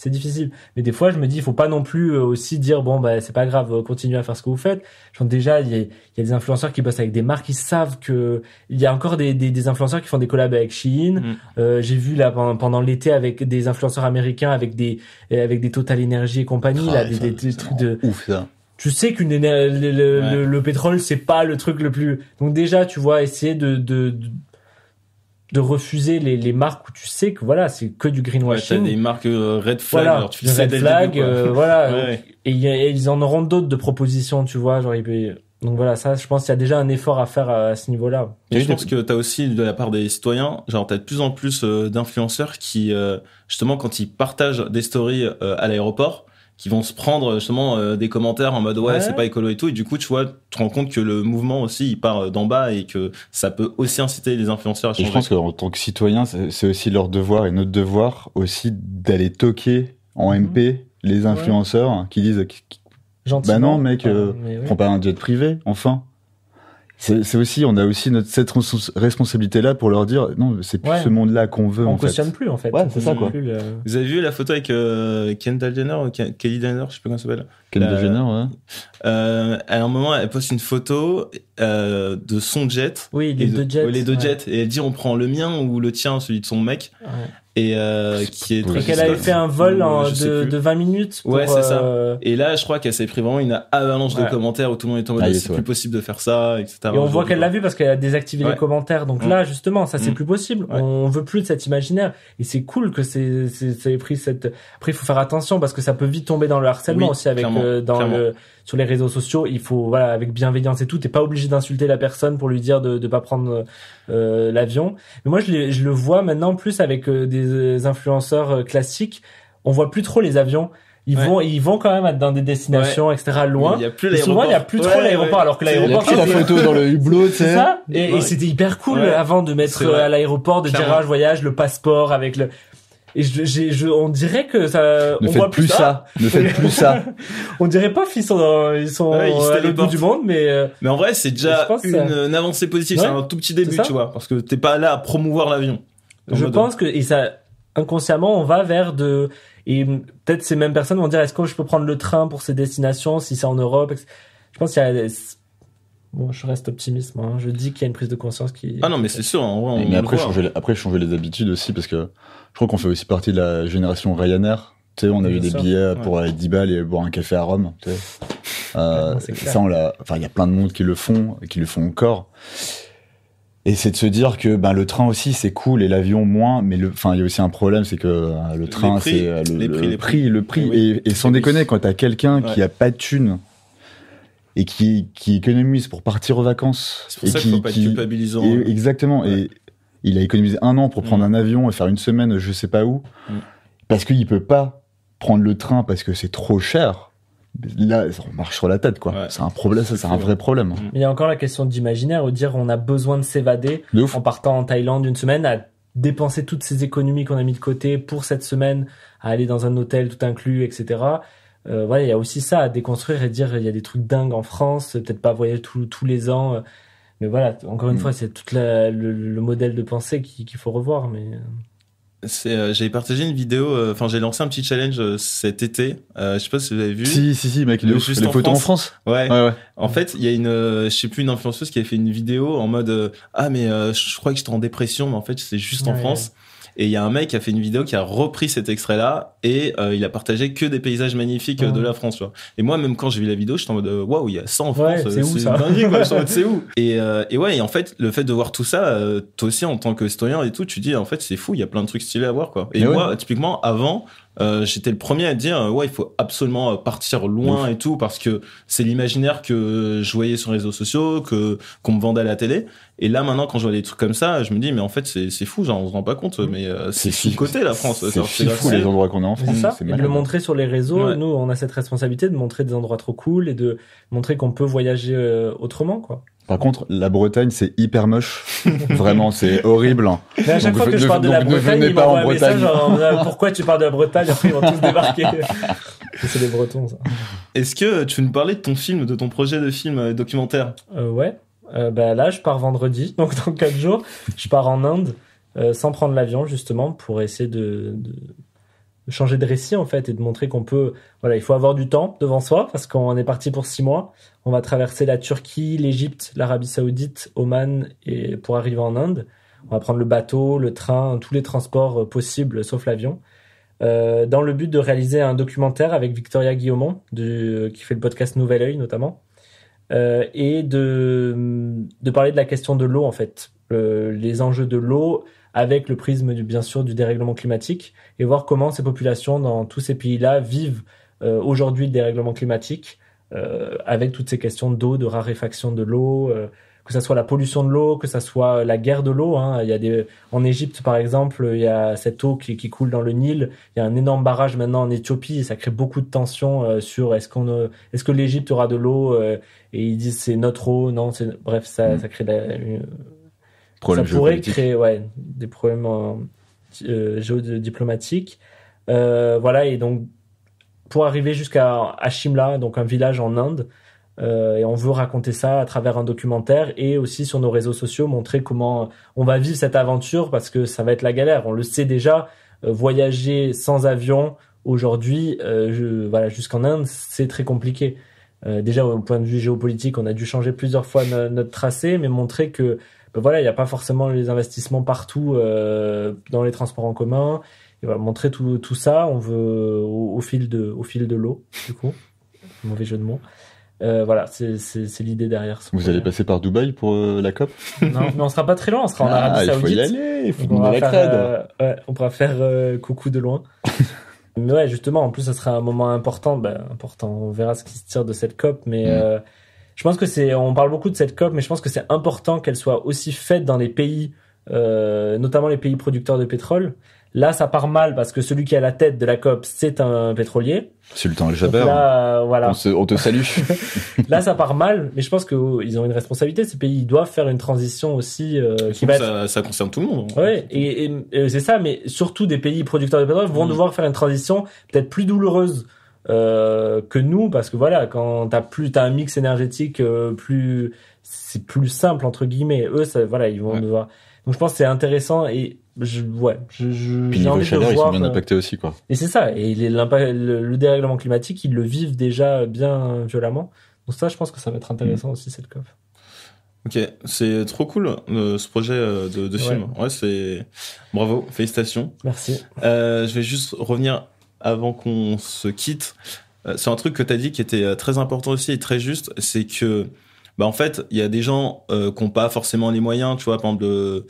c'est difficile. Mais des fois, je me dis, il faut pas non plus aussi dire, bon, bah, c'est pas grave, continuez à faire ce que vous faites. Genre, déjà, il y a des influenceurs qui bossent avec des marques, ils savent que il y a encore des influenceurs qui font des collabs avec Shein. J'ai vu là pendant l'été avec des influenceurs américains avec des Total Energy et compagnie, là, des trucs de ouf, ça. Tu sais le pétrole, c'est pas le truc le plus. Donc déjà, tu vois, essayer de refuser les marques où tu sais que voilà, c'est que du greenwashing. Ouais, t'as des marques red flag, voilà, alors tu sais red flag, début, voilà. Ouais. Et ils en auront d'autres de propositions, tu vois, genre donc voilà, ça, je pense qu'il y a déjà un effort à faire à ce niveau-là. Et je pense que t'as aussi de la part des citoyens, genre t'as de plus en plus d'influenceurs qui justement quand ils partagent des stories à l'aéroport, qui vont se prendre justement des commentaires en mode ouais c'est pas écolo et tout, et du coup tu vois, tu te rends compte que le mouvement aussi il part d'en bas et que ça peut aussi inciter les influenceurs à changer. Et je pense qu'en tant que citoyen, c'est aussi leur devoir et notre devoir aussi d'aller toquer en MP les influenceurs qui disent bah non mec, prends pas un jet privé, enfin. C'est aussi, on a aussi cette responsabilité-là pour leur dire non, c'est plus ce monde-là qu'on veut. On cautionne plus en fait. Ouais, c'est ça quoi. Vous avez vu la photo avec Kendall Jenner ou Kylie Jenner, je sais pas comment ça s'appelle. Kendall Jenner, ouais. À un moment, elle poste une photo de son jet. Oui, les deux jets. Les deux jets. Et elle dit on prend le mien ou le tien, celui de son mec. Ouais. Et qui est et qu'elle avait fait un vol de 20 minutes pour, ouais, c'est ça. Et là, je crois qu'elle s'est pris vraiment une avalanche de commentaires où tout le monde est en mode c'est plus possible de faire ça, etc. Et on voit qu'elle l'a vu parce qu'elle a désactivé les commentaires. Donc là, justement, ça c'est plus possible. On veut plus de cet imaginaire. Et c'est cool que ça ait pris cette. Après, il faut faire attention parce que ça peut vite tomber dans le harcèlement aussi avec sur les réseaux sociaux. Il faut avec bienveillance et tout. T'es pas obligé d'insulter la personne pour lui dire de pas prendre l'avion. Mais moi, je le vois maintenant plus avec des influenceurs classiques. On voit plus trop les avions. Ils vont quand même dans des destinations, etc., loin. Il y a plus l'aéroport. Souvent, il y a plus trop l'aéroport, alors que l'aéroport. Il y a la photo dans le hublot, tu sais. C'est ça. Et c'était hyper cool avant de mettre à l'aéroport, de dire je voyage, le passeport avec le. Et on dirait que ça. Ne faites plus ça. Ne faites plus ça. On dirait pas qu'ils sont à l'autre bout du monde, mais en vrai, c'est déjà une avancée positive. C'est un tout petit début, tu vois, parce que t'es pas là à promouvoir l'avion. Je pense que inconsciemment, on va vers et peut-être ces mêmes personnes vont dire est-ce que je peux prendre le train pour ces destinations si c'est en Europe. Je pense qu'il y a bon, je reste optimiste, moi. Je dis qu'il y a une prise de conscience qui. Ah non, mais c'est sûr. En vrai, mais après changer les habitudes aussi, parce que je crois qu'on fait aussi partie de la génération Ryanair. Tu sais, on a eu des billets pour aller 10 balles et boire un café à Rome. Tu sais. Ça, il y a plein de monde qui le font et qui le font encore. Et c'est de se dire que le train aussi c'est cool et l'avion moins, mais il y a aussi un problème, c'est que le train c'est le prix et sans déconner, quand t'as quelqu'un qui a pas de thunes et qui économise pour partir aux vacances, c'est pour ça qu'il faut pas être culpabilisant. Exactement. Et il a économisé 1 an pour prendre un avion et faire une semaine je sais pas où, parce qu'il peut pas prendre le train parce que c'est trop cher. Là, on marche sur la tête, quoi. C'est un problème, ça, c'est un vrai problème. Mais il y a encore la question d'imaginaire, de dire on a besoin de s'évader en partant en Thaïlande une semaine, à dépenser toutes ces économies qu'on a mis de côté pour cette semaine, à aller dans un hôtel tout inclus, etc. Il y a aussi ça à déconstruire et dire il y a des trucs dingues en France, peut-être pas voyager tous les ans. Mais voilà, encore une fois, c'est tout le modèle de pensée qu'il faut revoir. Mais j'avais partagé une vidéo, j'ai lancé un petit challenge cet été. Je sais pas si vous avez vu. Si, mec, les photos en France. Ouais. En fait, il y a une influenceuse qui a fait une vidéo en mode je crois que j'étais en dépression, mais en fait c'est juste en France. Et il y a un mec qui a fait une vidéo qui a repris cet extrait-là et il a partagé que des paysages magnifiques de la France, tu vois. Et moi, même quand j'ai vu la vidéo, j'étais en mode waouh, il y a ça en France, c'est où ça dingue, quoi. J'étais en mode c'est où. Et en fait, le fait de voir tout ça, toi aussi en tant que citoyen et tout, tu dis en fait c'est fou, il y a plein de trucs stylés à voir, quoi. Et moi, typiquement, avant, j'étais le premier à dire il faut absolument partir loin et tout, parce que c'est l'imaginaire que je voyais sur les réseaux sociaux, qu'on me vendait à la télé. Et là maintenant, quand je vois des trucs comme ça, je me dis mais en fait c'est fou, genre on se rend pas compte, mais c'est sous-côté la France. C'est fou les endroits qu'on a en France. C'est ça. Et de le montrer sur les réseaux, nous on a cette responsabilité de montrer des endroits trop cool et de montrer qu'on peut voyager autrement, quoi. Par contre, la Bretagne, c'est hyper moche. Vraiment, c'est horrible. Mais à chaque fois que je parle de la Bretagne, ils m'envoient un message genre, pourquoi tu parles de la Bretagne? Après, ils vont tous débarquer. C'est des Bretons, ça. Est-ce que tu veux nous parler de ton film, de ton projet de film documentaire? Ouais. Là, je pars vendredi, donc dans 4 jours. Je pars en Inde, sans prendre l'avion, justement, pour essayer de changer de récit en fait et de montrer qu'on peut, voilà, il faut avoir du temps devant soi parce qu'on est parti pour 6 mois. On va traverser la Turquie, l'Égypte, l'Arabie Saoudite, Oman et pour arriver en Inde. On va prendre le bateau, le train, tous les transports possibles sauf l'avion. Dans le but de réaliser un documentaire avec Victoria Guillaumont qui fait le podcast Nouvel Oeil notamment et de parler de la question de l'eau en fait, les enjeux de l'eau avec le prisme bien sûr du dérèglement climatique et voir comment ces populations dans tous ces pays-là vivent aujourd'hui le dérèglement climatique avec toutes ces questions d'eau, de raréfaction de l'eau, que ça soit la pollution de l'eau, que ça soit la guerre de l'eau. Il y a en Égypte par exemple, il y a cette eau qui coule dans le Nil. Il y a un énorme barrage maintenant en Éthiopie et ça crée beaucoup de tensions sur est-ce que l'Égypte aura de l'eau et ils disent c'est notre eau, non, bref ça crée ça pourrait créer des problèmes géodiplomatiques. Voilà, et donc pour arriver jusqu'à Shimla, donc un village en Inde, et on veut raconter ça à travers un documentaire et aussi sur nos réseaux sociaux, montrer comment on va vivre cette aventure parce que ça va être la galère. On le sait déjà, voyager sans avion aujourd'hui, jusqu'en Inde, c'est très compliqué. Déjà au point de vue géopolitique, on a dû changer plusieurs fois notre tracé, mais montrer que il n'y a pas forcément les investissements partout dans les transports en commun. Et voilà, montrer tout ça, on veut au fil de l'eau, du coup, mauvais jeu de mots. Voilà, c'est l'idée derrière. Vous allez passer par Dubaï pour la COP? Non, mais on sera pas très loin, on sera en Arabie Saoudite. Il faut y aller, il faut demander la crède. On pourra faire coucou de loin. Mais ouais, justement, en plus, ça sera un moment important. On verra ce qui se tire de cette COP, mais je pense que on parle beaucoup de cette COP, mais je pense que c'est important qu'elle soit aussi faite dans les pays, notamment les pays producteurs de pétrole. Là, ça part mal parce que celui qui est à la tête de la COP, c'est un pétrolier. Sultan Al-Jaber. Là, voilà. On te salue. Là, ça part mal, mais je pense qu'ils ont une responsabilité. Ces pays, ils doivent faire une transition aussi qui va être... Ça concerne tout le monde. Ouais, et c'est ça, mais surtout des pays producteurs de pétrole vont devoir faire une transition peut-être plus douloureuse que nous, parce que voilà, quand t'as un mix énergétique c'est plus simple entre guillemets. Eux, ils vont devoir. Donc je pense que c'est intéressant et Puis j'ai niveau envie chaleur, de ils voir. sont bien impactés aussi, quoi. Et c'est ça. Et le dérèglement climatique, ils le vivent déjà bien violemment. Donc ça, je pense que ça va être intéressant aussi cette COP. Ok, c'est trop cool ce projet de film. Ouais, c'est bravo, félicitations. Merci. Je vais juste revenir avant qu'on se quitte. C'est un truc que t'as dit qui était très important aussi et très juste, c'est que en fait, il y a des gens qui n'ont pas forcément les moyens, tu vois, par exemple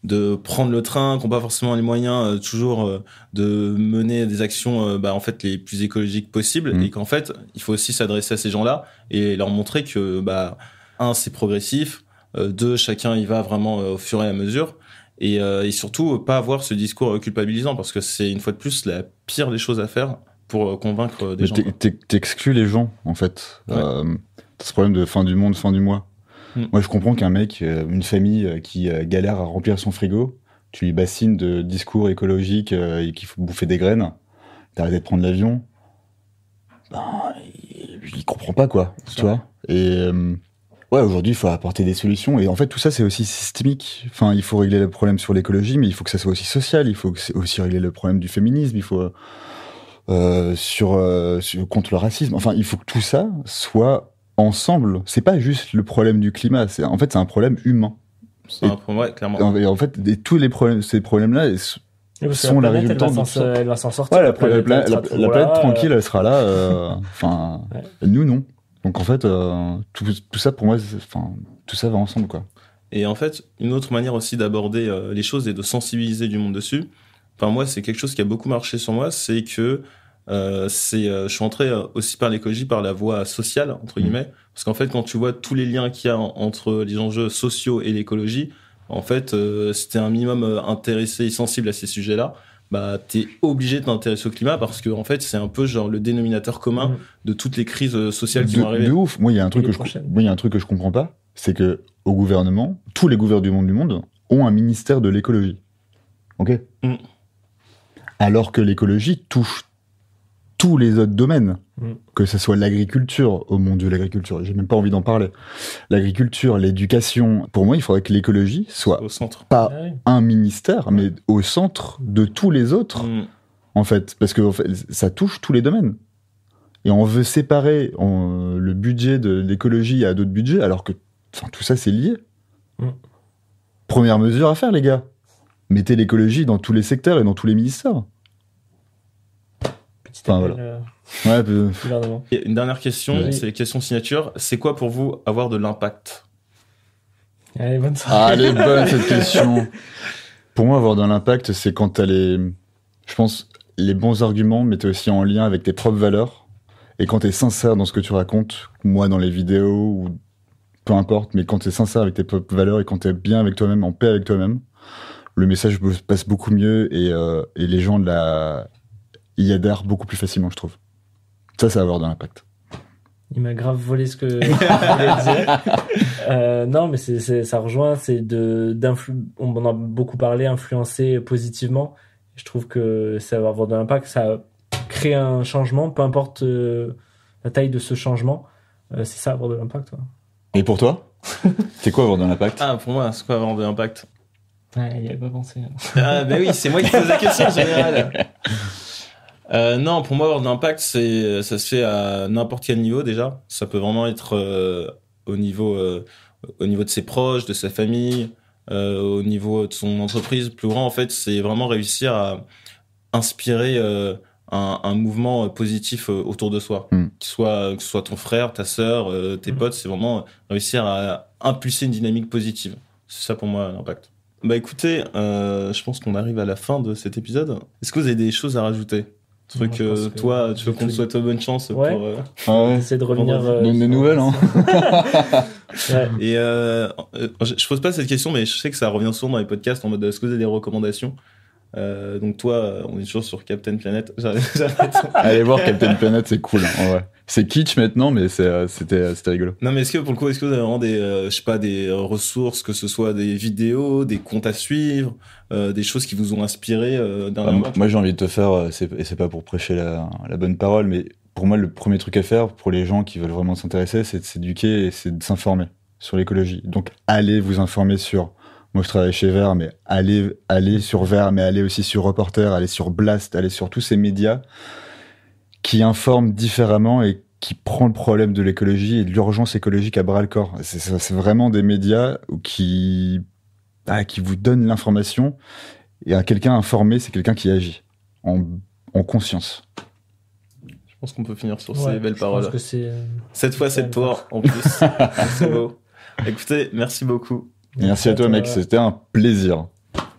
de prendre le train, qui n'ont pas forcément les moyens toujours de mener des actions en fait les plus écologiques possibles, et qu'en fait, il faut aussi s'adresser à ces gens-là et leur montrer que c'est progressif, 2, chacun y va vraiment au fur et à mesure, et surtout pas avoir ce discours culpabilisant, parce que c'est une fois de plus la pire des choses à faire pour convaincre des gens. T'exclus les gens, en fait. Ouais. Ce problème de fin du monde, fin du mois. Moi, je comprends qu'un mec, une famille qui galère à remplir son frigo, tu lui bassines de discours écologiques et qu'il faut bouffer des graines, t'arrêtes de prendre l'avion, il comprend pas, quoi, tu vois. Et aujourd'hui, il faut apporter des solutions. Et en fait, tout ça, c'est aussi systémique. Enfin, il faut régler le problème sur l'écologie, mais il faut que ça soit aussi social. Il faut aussi régler le problème du féminisme. Il faut contre le racisme. Enfin, il faut que tout ça soit ensemble. C'est pas juste le problème du climat. C'est un problème humain. C'est un problème, clairement. Et en fait, tous ces problèmes-là sont la résultante de elle va s'en sortir. Ouais, la planète tranquille, elle sera là. Nous, non. Donc en fait, tout ça pour moi, tout ça va ensemble, quoi. Et en fait, une autre manière aussi d'aborder les choses et de sensibiliser du monde dessus. Enfin, moi, c'est quelque chose qui a beaucoup marché sur moi, c'est que je suis entré aussi par l'écologie, par la voie sociale, entre guillemets, parce qu'en fait, quand tu vois tous les liens qu'il y a entre les enjeux sociaux et l'écologie, en fait, si t'es un minimum intéressé et sensible à ces sujets-là, t'es obligé de t'intéresser au climat, parce que en fait, c'est un peu genre le dénominateur commun de toutes les crises sociales qui vont arriver. De ouf. Moi, il y a un truc que je comprends pas, c'est que au gouvernement, tous les gouvernements du monde ont un ministère de l'écologie. Ok. Alors que l'écologie touche tous les autres domaines, que ce soit l'agriculture, oh mon Dieu, l'agriculture, j'ai même pas envie d'en parler. L'agriculture, l'éducation, pour moi, il faudrait que l'écologie soit au centre. Pas un ministère, mais au centre de tous les autres, en fait, parce que en fait, ça touche tous les domaines. Et on veut séparer le budget de l'écologie à d'autres budgets, alors que tout ça, c'est lié. Première mesure à faire, les gars. Mettez l'écologie dans tous les secteurs et dans tous les ministères. Petit Enfin, appel, Ouais, gouvernement. Et une dernière question, Oui. c'est les questions signature. C'est quoi pour vous avoir de l'impact? Allez, bonne soirée. elle est bonne cette question. Pour moi, avoir de l'impact, c'est quand t'as je pense, les bons arguments, mais t'es aussi en lien avec tes propres valeurs. Et quand t'es sincère dans ce que tu racontes, moi dans les vidéos, ou peu importe, mais quand t'es sincère avec tes propres valeurs et quand t'es bien avec toi-même, en paix avec toi-même, le message passe beaucoup mieux et les gens y adhèrent beaucoup plus facilement, je trouve. Ça va avoir de l'impact. Il m'a grave volé ce que je voulais dire. Non, mais ça rejoint, on en a beaucoup parlé, influencer positivement. Je trouve que ça va avoir de l'impact, ça crée un changement, peu importe la taille de ce changement. C'est ça, avoir de l'impact. Ouais. Et pour toi, c'est quoi avoir de l'impact? Ah, pour moi, c'est quoi avoir de l'impact? Ouais, il n'y avait pas pensé. Ah, bah oui, c'est moi qui pose la question en général. Non, pour moi, avoir de l'impact, ça se fait à n'importe quel niveau déjà. Ça peut vraiment être au niveau de ses proches, de sa famille, au niveau de son entreprise. Plus grand, en fait, c'est vraiment réussir à inspirer un mouvement positif autour de soi. Que ce soit ton frère, ta sœur, tes potes, c'est vraiment réussir à impulser une dynamique positive. C'est ça pour moi l'impact. Bah écoutez, je pense qu'on arrive à la fin de cet épisode. Est-ce que vous avez des choses à rajouter? Truc, toi, tu veux qu'on te souhaite bonne chance Ouais. pour... Essayer de revenir. Donne des nouvelles, hein. Ouais. Et je pose pas cette question, mais je sais que ça revient souvent dans les podcasts en mode est-ce que vous avez des recommandations? Donc toi, on est toujours sur Captain Planet. J'arrête. Allez voir Captain Planet, c'est cool. Hein, ouais. C'est kitsch maintenant, mais c'était rigolo. Non, mais est-ce que pour le coup, est-ce que vous avez vraiment des, je sais pas, des ressources, que ce soit des vidéos, des comptes à suivre, des choses qui vous ont inspiré dernièrement? Moi, j'ai envie de te faire, et c'est pas pour prêcher la bonne parole, mais pour moi, le premier truc à faire pour les gens qui veulent vraiment s'intéresser, c'est de s'éduquer et c'est de s'informer sur l'écologie. Donc, allez vous informer sur. Moi, je travaille chez Vert, mais allez sur Vert, mais allez aussi sur Reporter, allez sur Blast, allez sur tous ces médias qui informent différemment et qui prend le problème de l'écologie et de l'urgence écologique à bras le corps. C'est vraiment des médias qui vous donnent l'information. Et quelqu'un informé, c'est quelqu'un qui agit en conscience. Je pense qu'on peut finir sur ces belles paroles. Je pense que c'est... Cette fois, c'est toi, en plus. C'est beau. Écoutez, merci beaucoup. Merci à toi, mec. C'était un plaisir.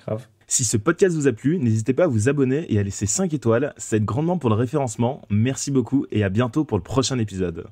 Grave. Si ce podcast vous a plu, n'hésitez pas à vous abonner et à laisser 5 étoiles, ça aide grandement pour le référencement. Merci beaucoup et à bientôt pour le prochain épisode.